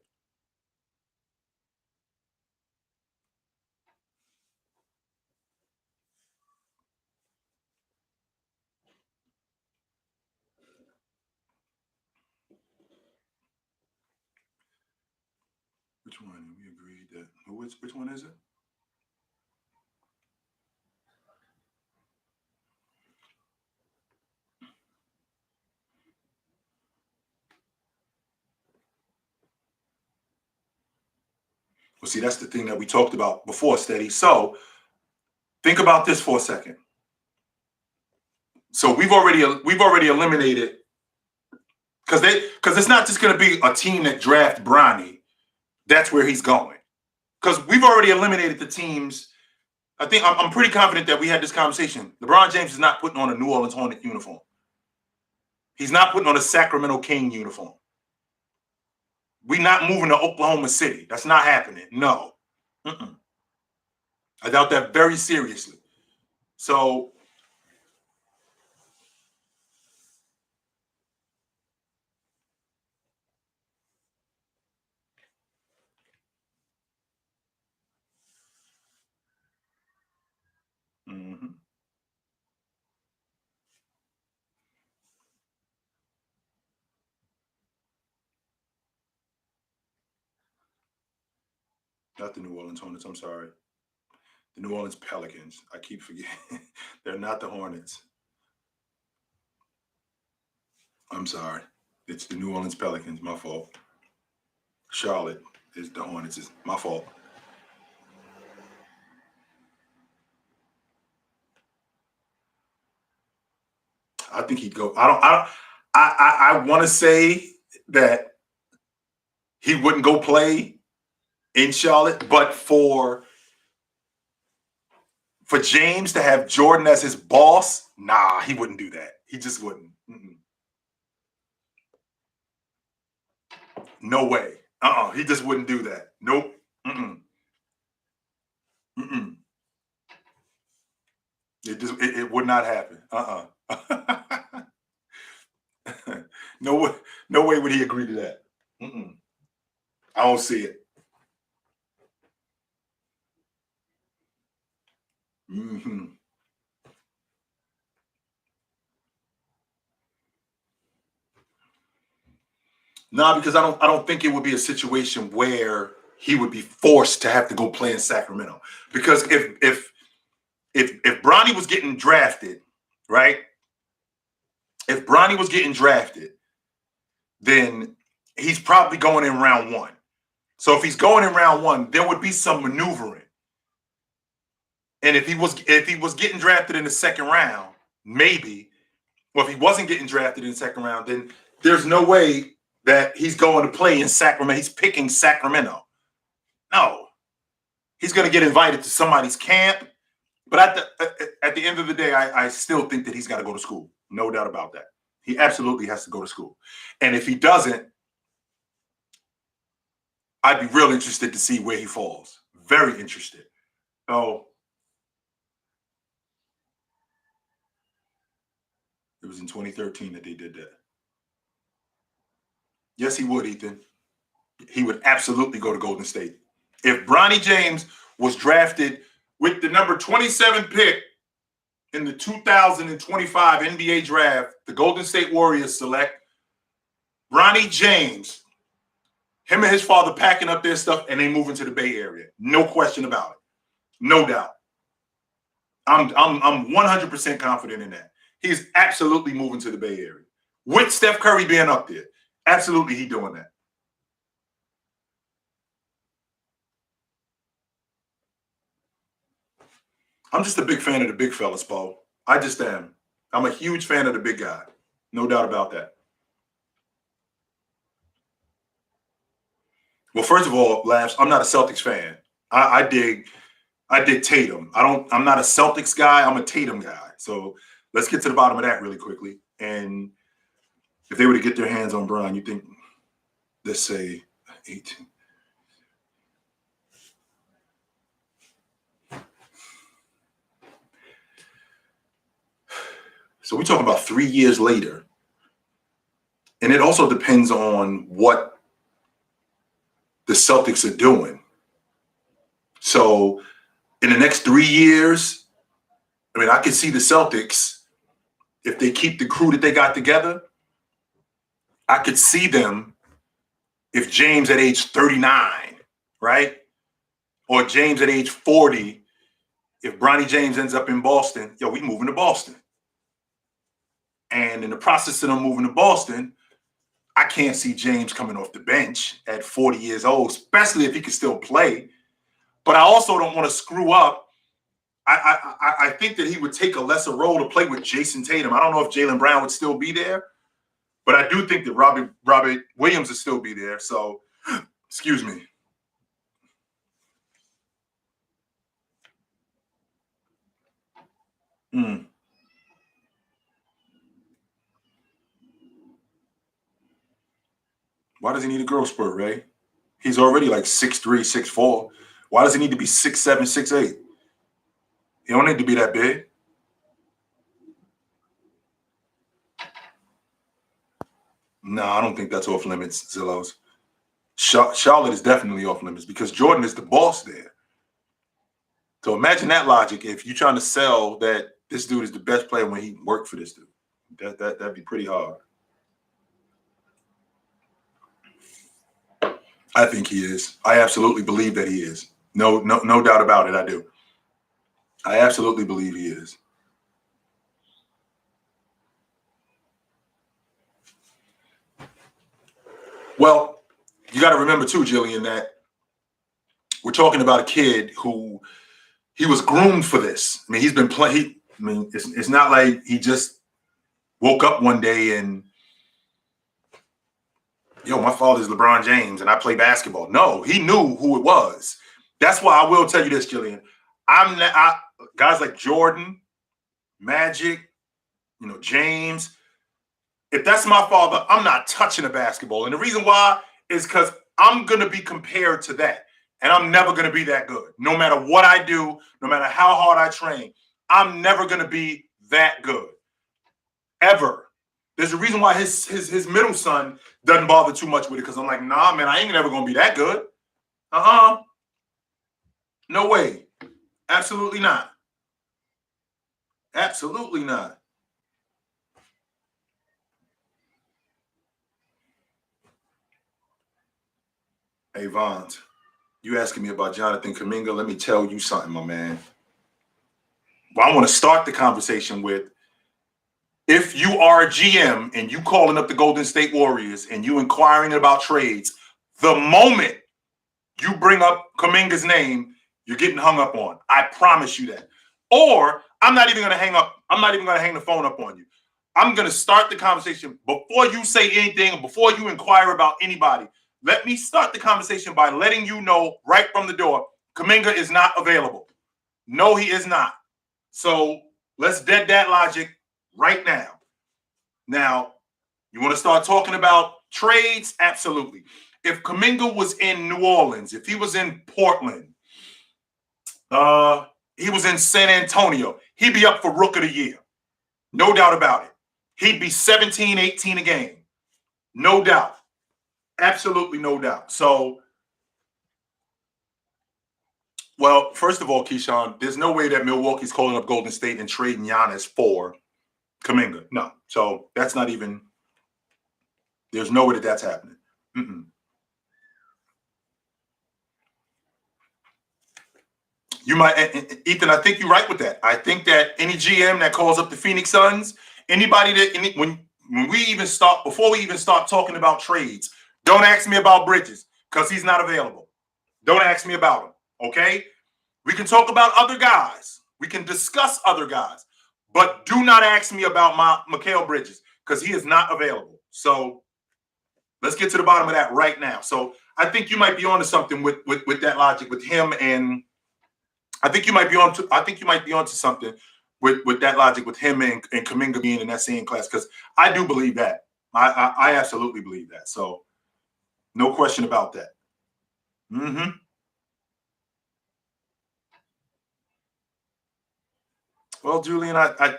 Which one? We agreed that. Which one is it? Well, see, that's the thing that we talked about before, Steady. So think about this for a second. So we've already eliminated because it's not just going to be a team that draft Bronny. That's where he's going. Because we've already eliminated the teams. I think I'm pretty confident that we had this conversation. LeBron James is not putting on a New Orleans Hornet uniform. He's not putting on a Sacramento King uniform. We're not moving to Oklahoma City. That's not happening. No. Mm-mm. I doubt that very seriously. So, mhm. Not the New Orleans Hornets. I'm sorry. The New Orleans Pelicans. I keep forgetting. They're not the Hornets. I'm sorry. It's the New Orleans Pelicans. My fault. Charlotte is the Hornets. It's my fault. I think he'd go. I want to say that he wouldn't go play in Charlotte, but for James to have Jordan as his boss, nah, he wouldn't do that. He just wouldn't. Mm-mm. No way. He just wouldn't do that. Nope. Mm-mm. Mm-mm. It would not happen. No way. No way would he agree to that. Mm-mm. I don't see it. Hmm. No, because I don't think it would be a situation where he would be forced to have to go play in Sacramento. Because if Bronny was getting drafted, right? If Bronny was getting drafted, then he's probably going in round one. So if he's going in round one, there would be some maneuvering. And if he was getting drafted in the second round, maybe, or if he wasn't getting drafted in the second round, then there's no way that he's going to play in Sacramento. He's picking Sacramento. No, he's going to get invited to somebody's camp. But at the end of the day, I still think that he's got to go to school. No doubt about that. He absolutely has to go to school. And if he doesn't, I'd be real interested to see where he falls. Very interested. So it was in 2013 that they did that. Yes, he would, Ethan. He would absolutely go to Golden State. If Bronny James was drafted with the number 27 pick in the 2025 NBA draft, the Golden State Warriors select Bronny James, him and his father packing up their stuff, and they move into the Bay Area. No question about it. No doubt. I'm 100% confident in that. He's absolutely moving to the Bay Area. with Steph Curry being up there. Absolutely, he doing that. I'm just a big fan of the big fellas, Paul. I just am. I'm a huge fan of the big guy. No doubt about that. Well, first of all, Labs, I'm not a Celtics fan. I dig Tatum. I'm not a Celtics guy. I'm a Tatum guy. So let's get to the bottom of that really quickly. And if they were to get their hands on Bron, you think, let's say 18. So we're talking about 3 years later. And it also depends on what the Celtics are doing. So in the next 3 years, I mean, I could see the Celtics, if they keep the crew that they got together, I could see them if James at age 39, right? Or James at age 40, if Bronny James ends up in Boston, we moving to Boston. And in the process of them moving to Boston, I can't see James coming off the bench at 40 years old, especially if he can still play. But I also don't want to screw up. I think that he would take a lesser role to play with Jason Tatum. I don't know if Jaylen Brown would still be there, but I do think that Robert Williams would still be there. So, excuse me. Why does he need a growth spurt, Ray? He's already like 6'3", 6'4". Why does he need to be 6'7", 6'8"? He don't need to be that big. No, I don't think that's off limits, Zillows. Charlotte is definitely off limits because Jordan is the boss there. So imagine that logic if you're trying to sell that this dude is the best player when he worked for this dude. That'd be pretty hard. I think he is. I absolutely believe that he is. No doubt about it. I do. I absolutely believe he is. Well, you got to remember too, Jillian, that we're talking about a kid who he was groomed for this. I mean, he's been playing. I mean, it's not like he just woke up one day and, my father's LeBron James and I play basketball. No, he knew who it was. That's why I will tell you this, Jillian. Guys like Jordan, Magic, James. If that's my father, I'm not touching a basketball. And the reason why is because I'm going to be compared to that. And I'm never going to be that good. No matter what I do, no matter how hard I train, I'm never going to be that good. Ever. There's a reason why his middle son doesn't bother too much with it because I'm like, nah, man, I ain't never going to be that good. No way. Absolutely not. Absolutely not. Hey, Vaughn, you asking me about Jonathan Kuminga? Let me tell you something, my man. Well, I want to start the conversation with, if you are a GM and you calling up the Golden State Warriors and you inquiring about trades, the moment you bring up Kuminga's name, you're getting hung up on. I promise you that. Or I'm not even going to hang up. I'm not even going to hang the phone up on you. I'm going to start the conversation before you say anything, before you inquire about anybody. Let me start the conversation by letting you know right from the door, Kuminga is not available. No, he is not. So let's dead that logic right now. Now, you want to start talking about trades? Absolutely. If Kuminga was in New Orleans, if he was in Portland, he was in San Antonio, he'd be up for Rook of the Year. No doubt about it. He'd be 17, 18 a game. No doubt. Absolutely no doubt. So, well, first of all, Keyshawn, there's no way that Milwaukee's calling up Golden State and trading Giannis for Kuminga. No. So that's not even, there's no way that that's happening. You might, Ethan, I think you're right with that. I think that any GM that calls up the Phoenix Suns, anybody that, when before we even start talking about trades, don't ask me about Bridges because he's not available. Don't ask me about him, okay? We can talk about other guys. We can discuss other guys. But do not ask me about Mikal Bridges because he is not available. So let's get to the bottom of that right now. So I think you might be onto something with that logic with him, and I think you might be onto something with that logic with him and Kuminga being in that same class, because I do believe that. I absolutely believe that. So no question about that. Mm-hmm. Well, Julian, I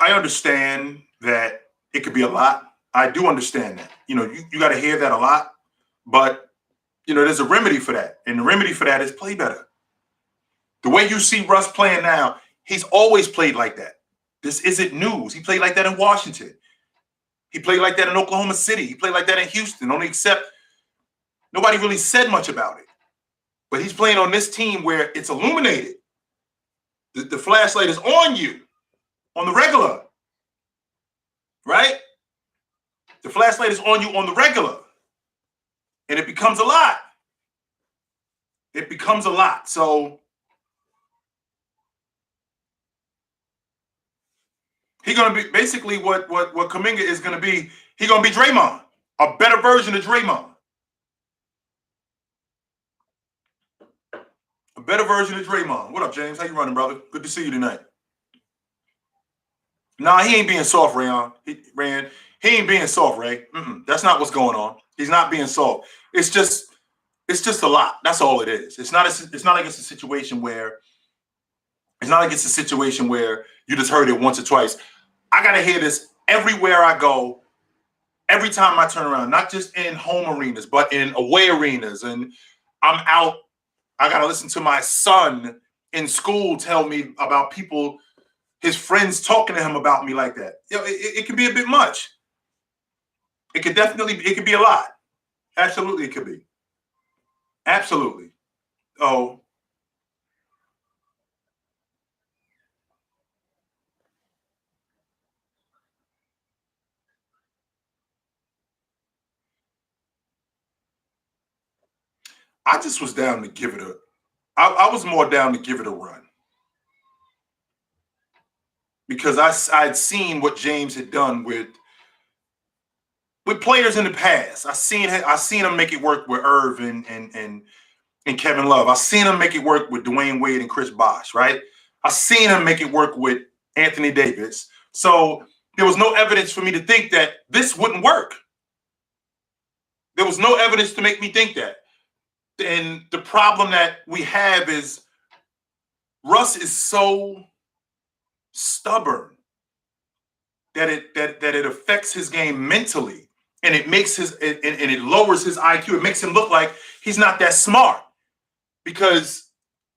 understand that it could be a lot. I do understand that. You got to hear that a lot, but there's a remedy for that, and the remedy for that is play better. The way you see Russ playing now, he's always played like that. This isn't news. He played like that in Washington. He played like that in Oklahoma City. He played like that in Houston. Only except nobody really said much about it. But he's playing on this team where it's illuminated. The flashlight is on you on the regular, right? The flashlight is on you on the regular. And it becomes a lot. It becomes a lot. So he's going to be basically what Kuminga is going to be. He's going to be Draymond, a better version of Draymond. A better version of Draymond. What up, James? How you running, brother? Good to see you tonight. Nah, he ain't being soft, Rayon. He ain't being soft, Ray. That's not what's going on. He's not being soft. It's just a lot. That's all it is. It's not like it's a situation where you just heard it once or twice. I gotta hear this everywhere I go, every time I turn around, not just in home arenas, but in away arenas. And I'm out. I gotta listen to my son in school tell me about people, his friends talking to him about me like that. It can be a bit much. It could be a lot. Absolutely, it could be. Absolutely. Oh, I just was down to give it I was more down to give it a run. Because I'd seen what James had done with players in the past. I seen him make it work with Irv and Kevin Love. I seen him make it work with Dwayne Wade and Chris Bosh, right? I seen him make it work with Anthony Davis. So there was no evidence for me to think that this wouldn't work. There was no evidence to make me think that. And the problem that we have is Russ is so stubborn that it affects his game mentally, and it makes and it lowers his IQ. It makes him look like he's not that smart, because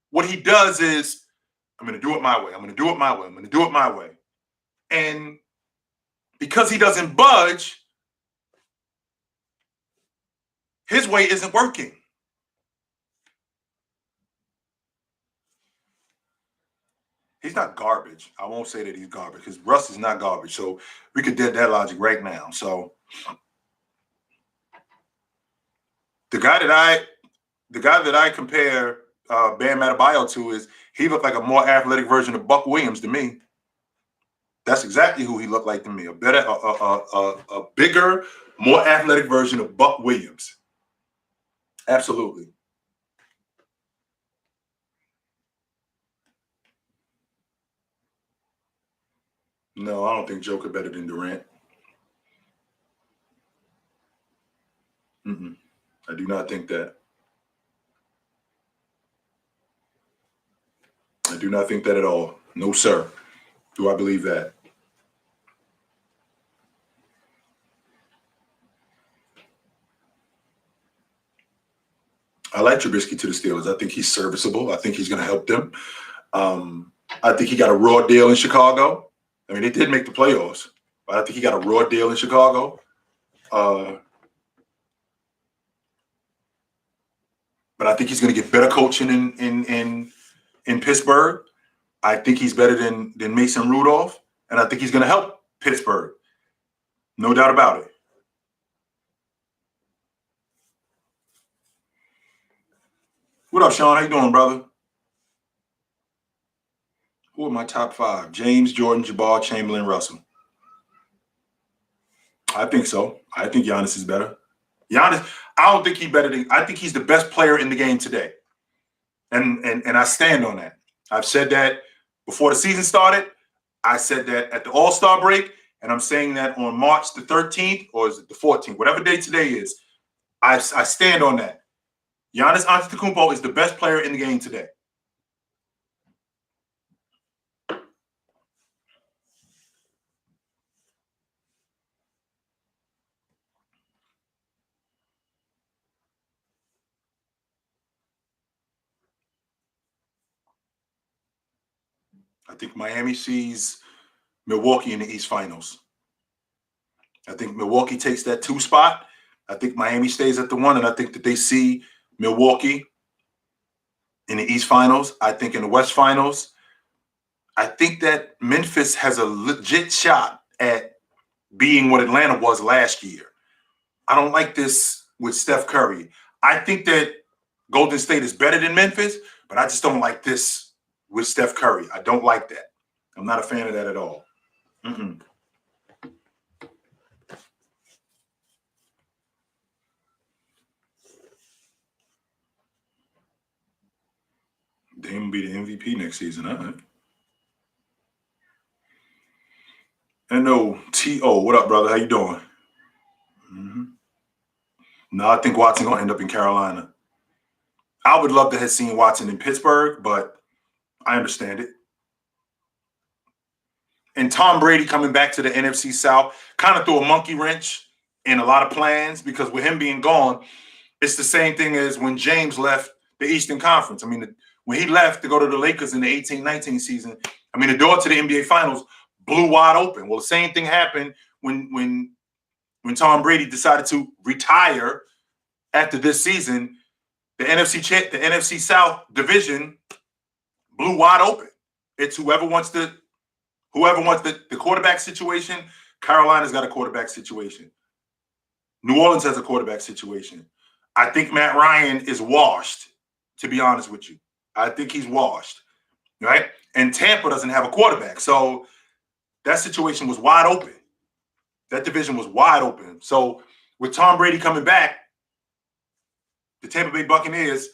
what he does is, I'm going to do it my way. I'm going to do it my way. I'm going to do it my way. And because he doesn't budge, his way isn't working. He's not garbage. I won't say that he's garbage, because Russ is not garbage. So we could dead that logic right now. So the guy that I compare Bam Adebayo to is, he looked like a more athletic version of Buck Williams to me. That's exactly who he looked like to me. A bigger, more athletic version of Buck Williams. Absolutely. No, I don't think Joker better than Durant. I do not think that. I do not think that at all. No, sir. Do I believe that? I like Trubisky to the Steelers. I think he's serviceable. I think he's going to help them. I think he got a raw deal in Chicago. I mean, they did make the playoffs, but I think he got a raw deal in Chicago. But I think he's going to get better coaching in Pittsburgh. I think he's better than Mason Rudolph, and I think he's going to help Pittsburgh. No doubt about it. What up, Sean? How you doing, brother? Who are my top five? James, Jordan, Jabbar, Chamberlain, Russell. I think so. I think Giannis is better. Giannis, I don't think he's better than. I think he's the best player in the game today, and I stand on that. I've said that before the season started. I said that at the All-Star break, and I'm saying that on March the 13th, or is it the 14th? Whatever day today is, I stand on that. Giannis Antetokounmpo is the best player in the game today. I think Miami sees Milwaukee in the East Finals. I think Milwaukee takes that 2 spot. I think Miami stays at the 1, and I think that they see Milwaukee in the East Finals. I think in the West Finals, I think that Memphis has a legit shot at being what Atlanta was last year. I don't like this with Steph Curry. I think that Golden State is better than Memphis, but I just don't like this with Steph Curry. I don't like that. I'm not a fan of that at all. Mm-mm. Dame will be the MVP next season. All right. N-O-T-O. What up, brother? How you doing? Mm-hmm. No, I think Watson going to end up in Carolina. I would love to have seen Watson in Pittsburgh, but I understand it. And Tom Brady coming back to the NFC South kind of threw a monkey wrench in a lot of plans, because with him being gone, it's the same thing as when James left the Eastern Conference. I mean, when he left to go to the Lakers in the 18-19 season, I mean, the door to the NBA Finals blew wide open. Well, the same thing happened when Tom Brady decided to retire after this season. The NFC South division blew wide open. It's whoever wants the quarterback situation. Carolina's got a quarterback situation. New Orleans has a quarterback situation. I think Matt Ryan is washed, to be honest with you. I think he's washed, right? And Tampa doesn't have a quarterback. So that situation was wide open. That division was wide open. So with Tom Brady coming back, the Tampa Bay Buccaneers,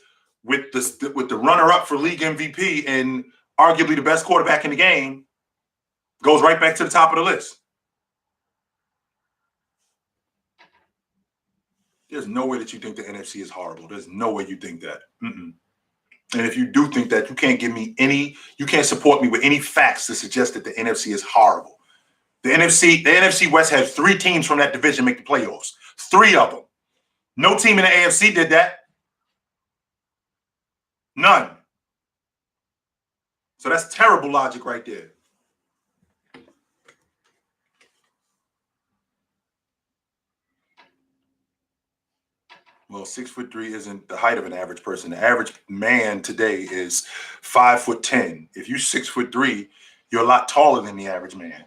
with the runner-up for league MVP and arguably the best quarterback in the game, goes right back to the top of the list. There's no way that you think the NFC is horrible. There's no way you think that. Mm-mm. And if you do think that, you can't support me with any facts to suggest that the NFC is horrible. The NFC West has 3 teams from that division make the playoffs. 3 of them. No team in the AFC did that. None. So that's terrible logic right there. Well, 6'3" isn't the height of an average person. The average man today is 5'10". If you're 6'3", you're a lot taller than the average man.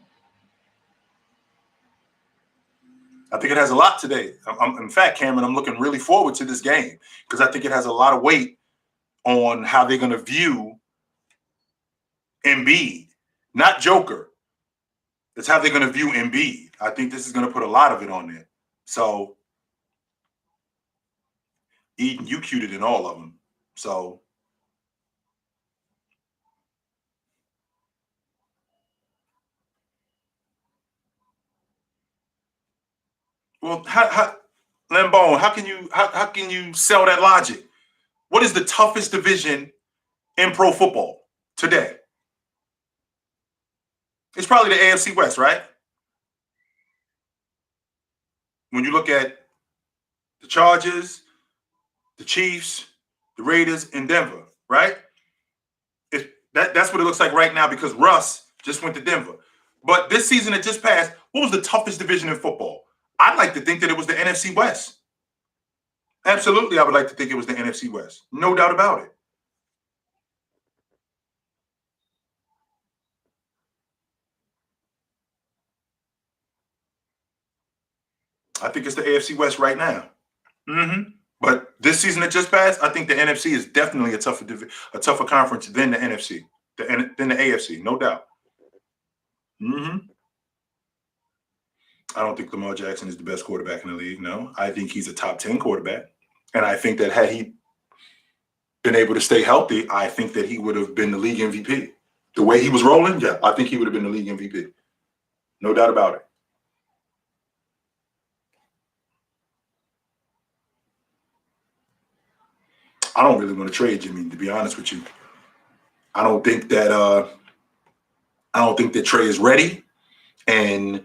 I think it has a lot today. In fact, Cameron, I'm looking really forward to this game, because I think it has a lot of weight on how they're going to view Embiid, not Joker. It's how they're going to view Embiid. I think this is going to put a lot of it on there. So Eden, you cuted in all of them. So well, Lambone, how can you sell that logic? What is the toughest division in pro football today? It's probably the AFC West, right? When you look at the Chargers, the Chiefs, the Raiders, and Denver, right? That's what it looks like right now, because Russ just went to Denver. But this season that just passed, what was the toughest division in football? I'd like to think that it was the NFC West. Absolutely, I would like to think it was the NFC West. No doubt about it. I think it's the AFC West right now. But this season that just passed, I think the NFC is definitely a tougher conference than the NFC, than the AFC, no doubt. I don't think Lamar Jackson is the best quarterback in the league. No, I think he's a top 10 quarterback, and I think that had he been able to stay healthy, I think that he would have been the league MVP. The way he was rolling, yeah, I think he would have been the league MVP. No doubt about it. I don't really want to trade Jimmy, to be honest with you. I don't think that Trey is ready, and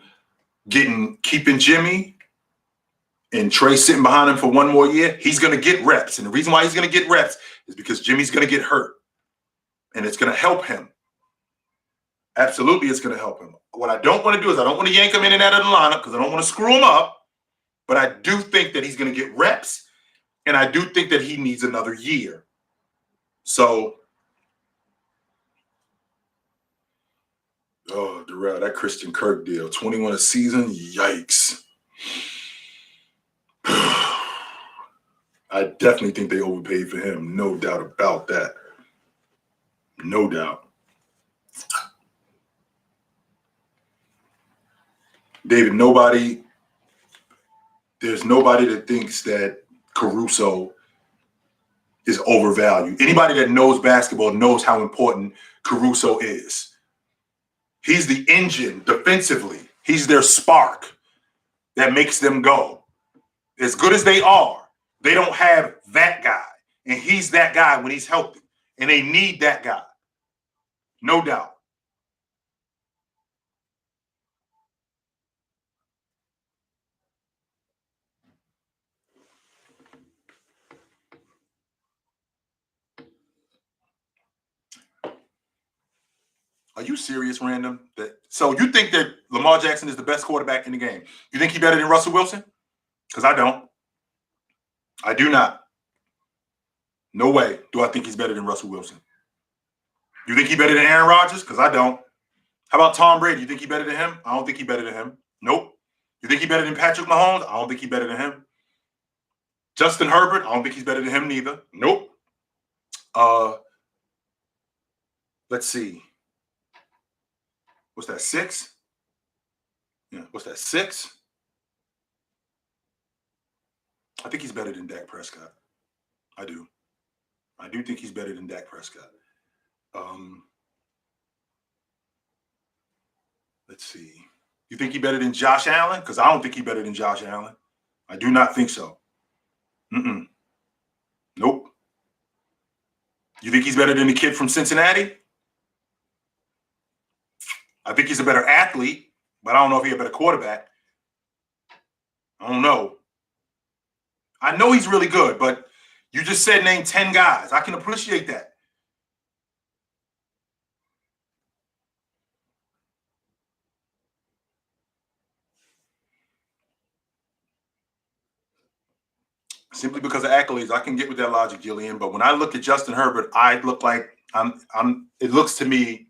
keeping Jimmy and Trey sitting behind him for one more year, he's going to get reps. And the reason why he's going to get reps is because Jimmy's going to get hurt, and it's going to help him. Absolutely, it's going to help him. What I don't want to do is I don't want to yank him in and out of the lineup because I don't want to screw him up. But I do think that he's going to get reps, and I do think that he needs another year. So, Darrell, that Christian Kirk deal, 21 a season, yikes. I definitely think they overpaid for him. No doubt about that. No doubt. David, there's nobody that thinks that Caruso is overvalued. Anybody that knows basketball knows how important Caruso is. He's the engine defensively. He's their spark that makes them go. As good as they are, they don't have that guy. And he's that guy when he's healthy. And they need that guy. No doubt. Are you serious, Random? So you think that Lamar Jackson is the best quarterback in the game? You think he's better than Russell Wilson? Because I don't. I do not. No way do I think he's better than Russell Wilson. You think he's better than Aaron Rodgers? Because I don't. How about Tom Brady? You think he's better than him? I don't think he's better than him. Nope. You think he's better than Patrick Mahomes? I don't think he's better than him. Justin Herbert? I don't think he's better than him neither. Nope. Let's see. What's that, 6? Yeah, what's that, 6? I think he's better than Dak Prescott. I do. I do think he's better than Dak Prescott. Let's see. You think he's better than Josh Allen? Because I don't think he's better than Josh Allen. I do not think so. Nope. You think he's better than the kid from Cincinnati? I think he's a better athlete, but I don't know if he's a better quarterback. I don't know. I know he's really good, but you just said name 10 guys. I can appreciate that. Simply because of accolades, I can get with that logic, Jillian. But when I look at Justin Herbert, I look like it looks to me,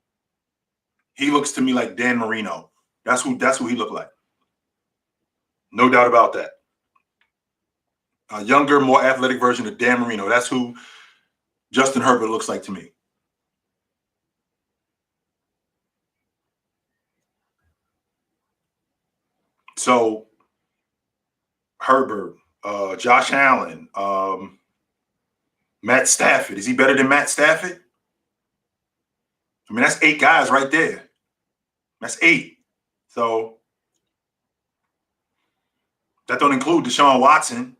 he looks to me like Dan Marino. That's who he looked like. No doubt about that. A younger, more athletic version of Dan Marino. That's who Justin Herbert looks like to me. So Herbert, Josh Allen, Matt Stafford. Is he better than Matt Stafford? I mean, that's 8 guys right there. That's 8. So that don't include Deshaun Watson.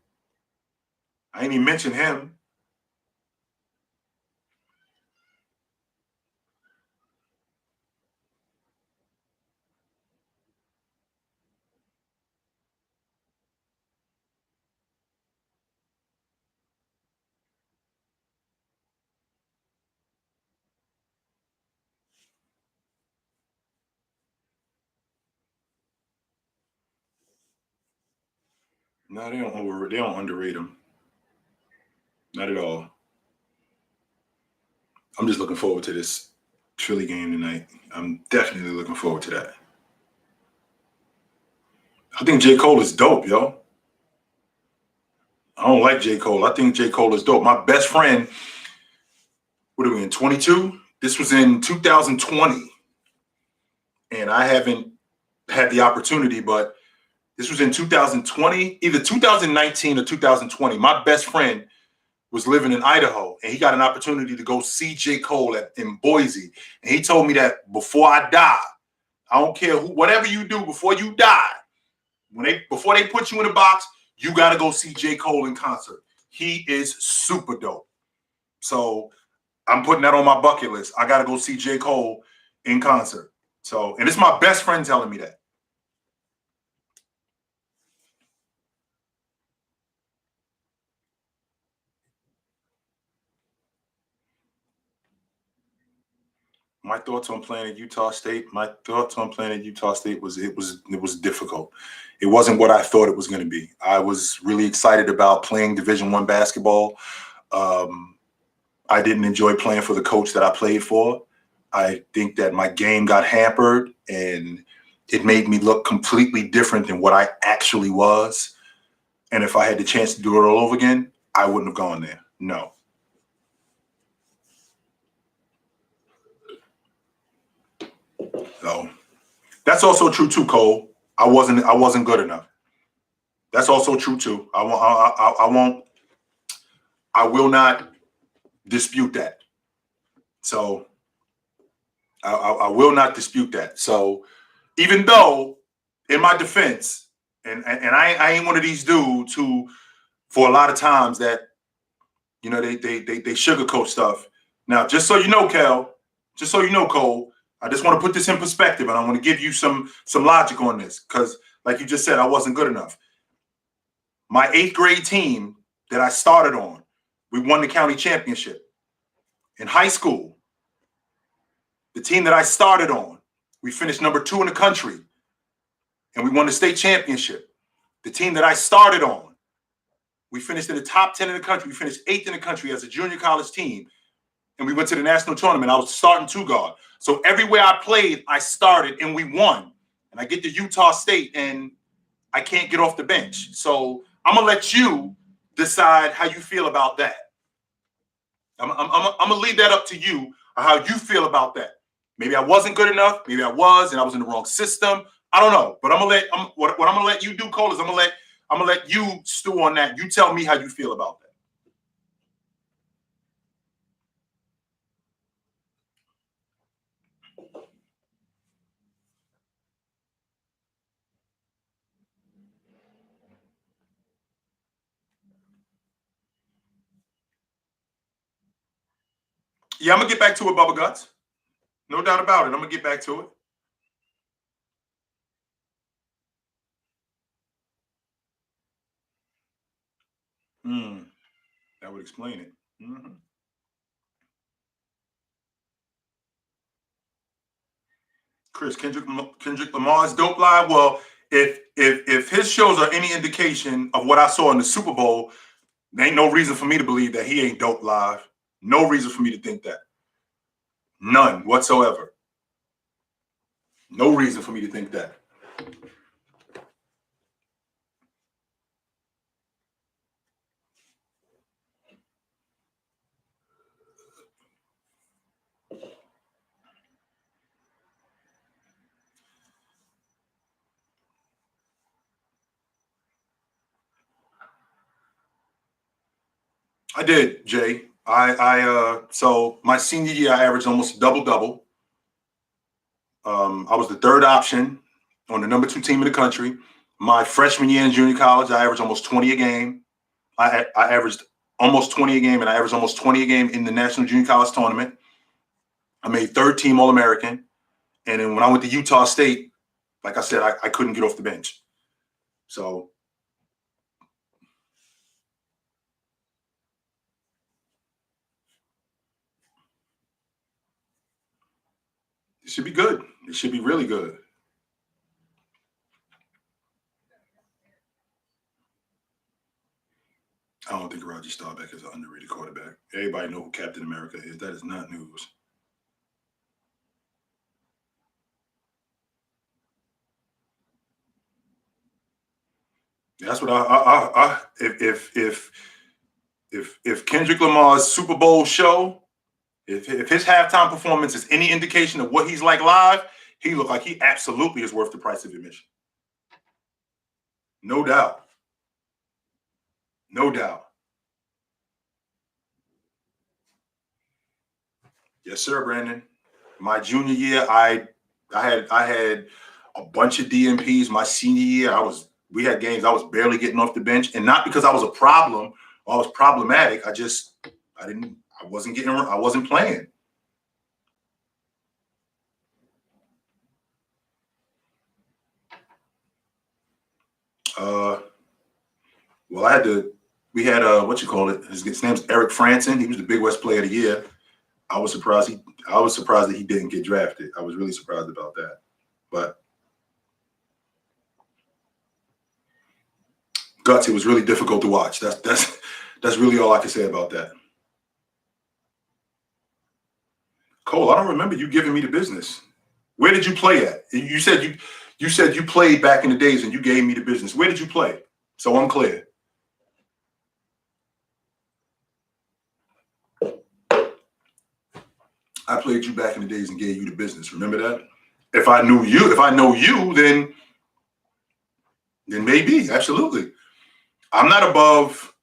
I ain't even mention him. No, they don't underrate him. Not at all. I'm just looking forward to this Philly game tonight. I'm definitely looking forward to that. I think J. Cole is dope, yo. I don't like J. Cole. I think J. Cole is dope. My best friend, what are we in, 22? This was in 2020. And I haven't had the opportunity, but this was in 2020, either 2019 or 2020. My best friend was living in Idaho, and he got an opportunity to go see J. Cole in Boise. And he told me that before I die, I don't care whatever you do before you die, before they put you in a box, you got to go see J. Cole in concert. He is super dope. So I'm putting that on my bucket list. I got to go see J. Cole in concert. So, and it's my best friend telling me that. My thoughts on playing at Utah State. My thoughts on playing at Utah State was it was difficult. It wasn't what I thought it was going to be. I was really excited about playing Division I basketball. I didn't enjoy playing for the coach that I played for. I think that my game got hampered, and it made me look completely different than what I actually was. And if I had the chance to do it all over again, I wouldn't have gone there. No. So that's also true too, Cole. I wasn't good enough. That's also true too. I will not dispute that. So I will not dispute that. So even though, in my defense, and I ain't one of these dudes who, for a lot of times that, they sugarcoat stuff. Now, just so you know, Kel, just so you know, Cole, I just want to put this in perspective, and I want to give you some logic on this, because, like you just said, I wasn't good enough. My 8th grade team that I started on, we won the county championship. In high school, the team that I started on, we finished number 2 in the country, and we won the state championship. The team that I started on, we finished in the top 10 in the country. We finished 8th in the country as a junior college team, and we went to the national tournament. I was starting 2 guard. So everywhere I played, I started, and we won. And I get to Utah State, and I can't get off the bench. So I'm going to let you decide how you feel about that. I'm going to leave that up to you, how you feel about that. Maybe I wasn't good enough. Maybe I was, and I was in the wrong system. I don't know. But what I'm gonna let you do, Cole, is I'm gonna let you stew on that. You tell me how you feel about that. Yeah, I'm gonna get back to it, Bubba Guts. No doubt about it. I'm gonna get back to it. That would explain it. Mm-hmm. Chris, Kendrick Lamar's dope live. Well, if his shows are any indication of what I saw in the Super Bowl, there ain't no reason for me to believe that he ain't dope live. No reason for me to think that. None whatsoever. No reason for me to think that. I did, Jay. So my senior year, I averaged almost double. I was the 3rd option on the number 2 team in the country. My freshman year in junior college, I averaged almost 20 a game. I averaged almost 20 a game, and I averaged almost 20 a game in the National Junior College Tournament. I made 3rd team All-American. And then when I went to Utah State, like I said, I couldn't get off the bench. So it should be good. It should be really good. I don't think Roger Staubach is an underrated quarterback. Everybody know who Captain America is. That is not news. That's what if Kendrick Lamar's Super Bowl show, if his halftime performance is any indication of what he's like live, he looked like he absolutely is worth the price of admission. No doubt. No doubt. Yes, sir, Brandon. My junior year, I had a bunch of DMPs. My senior year, we had games I was barely getting off the bench, and not because I was a problem or I was problematic. I wasn't playing. Well, we had his name's Eric Franson. He was the Big West Player of the Year. I was surprised that he didn't get drafted. I was really surprised about that. But Guts, it was really difficult to watch. That's really all I can say about that. Cole, I don't remember you giving me the business. Where did you play at? You said you played back in the days and you gave me the business. Where did you play? So I'm clear. I played you back in the days and gave you the business. Remember that? If I know you, then maybe, absolutely. I'm not above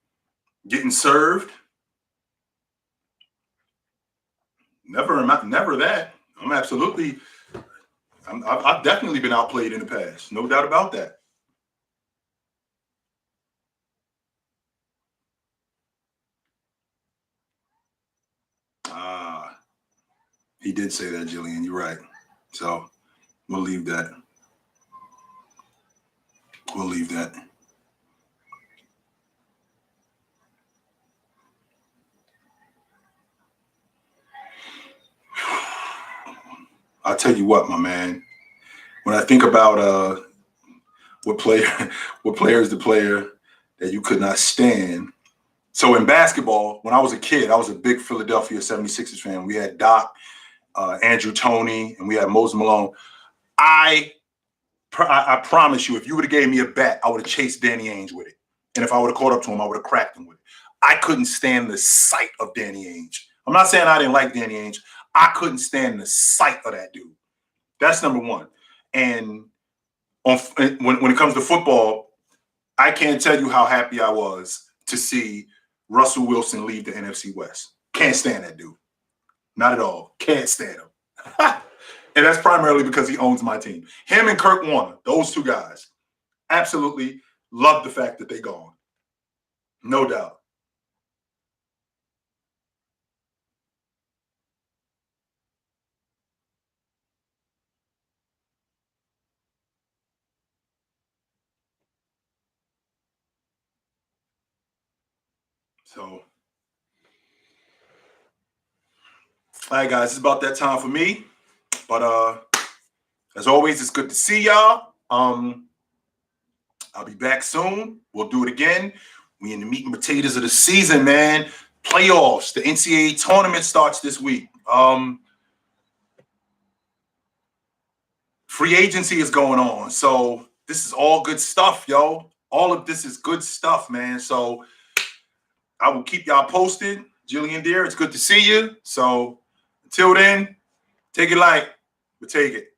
getting served. Never that. I've definitely been outplayed in the past. No doubt about that. He did say that, Jillian. You're right. So we'll leave that. I'll tell you what, my man. When I think about what player is the player that you could not stand. So in basketball, when I was a kid, I was a big Philadelphia 76ers fan. We had Doc, Andrew Toney, and we had Moses Malone. I promise you, if you would have gave me a bat, I would have chased Danny Ainge with it. And if I would have caught up to him, I would have cracked him with it. I couldn't stand the sight of Danny Ainge. I'm not saying I didn't like Danny Ainge. I couldn't stand the sight of that dude. That's number one. And when it comes to football, I can't tell you how happy I was to see Russell Wilson leave the NFC West. Can't stand that dude. Not at all. Can't stand him. And that's primarily because he owns my team. Him and Kurt Warner, those two guys, absolutely love the fact that they're gone. No doubt. So, all right, guys, it's about that time for me. But as always, it's good to see y'all. I'll be back soon. We'll do it again. We in the meat and potatoes of the season, man. Playoffs. The NCAA tournament starts this week. Free agency is going on. So this is all good stuff, yo. All of this is good stuff, man. So I will keep y'all posted. Jillian dear, it's good to see you. So until then, take it light, but take it.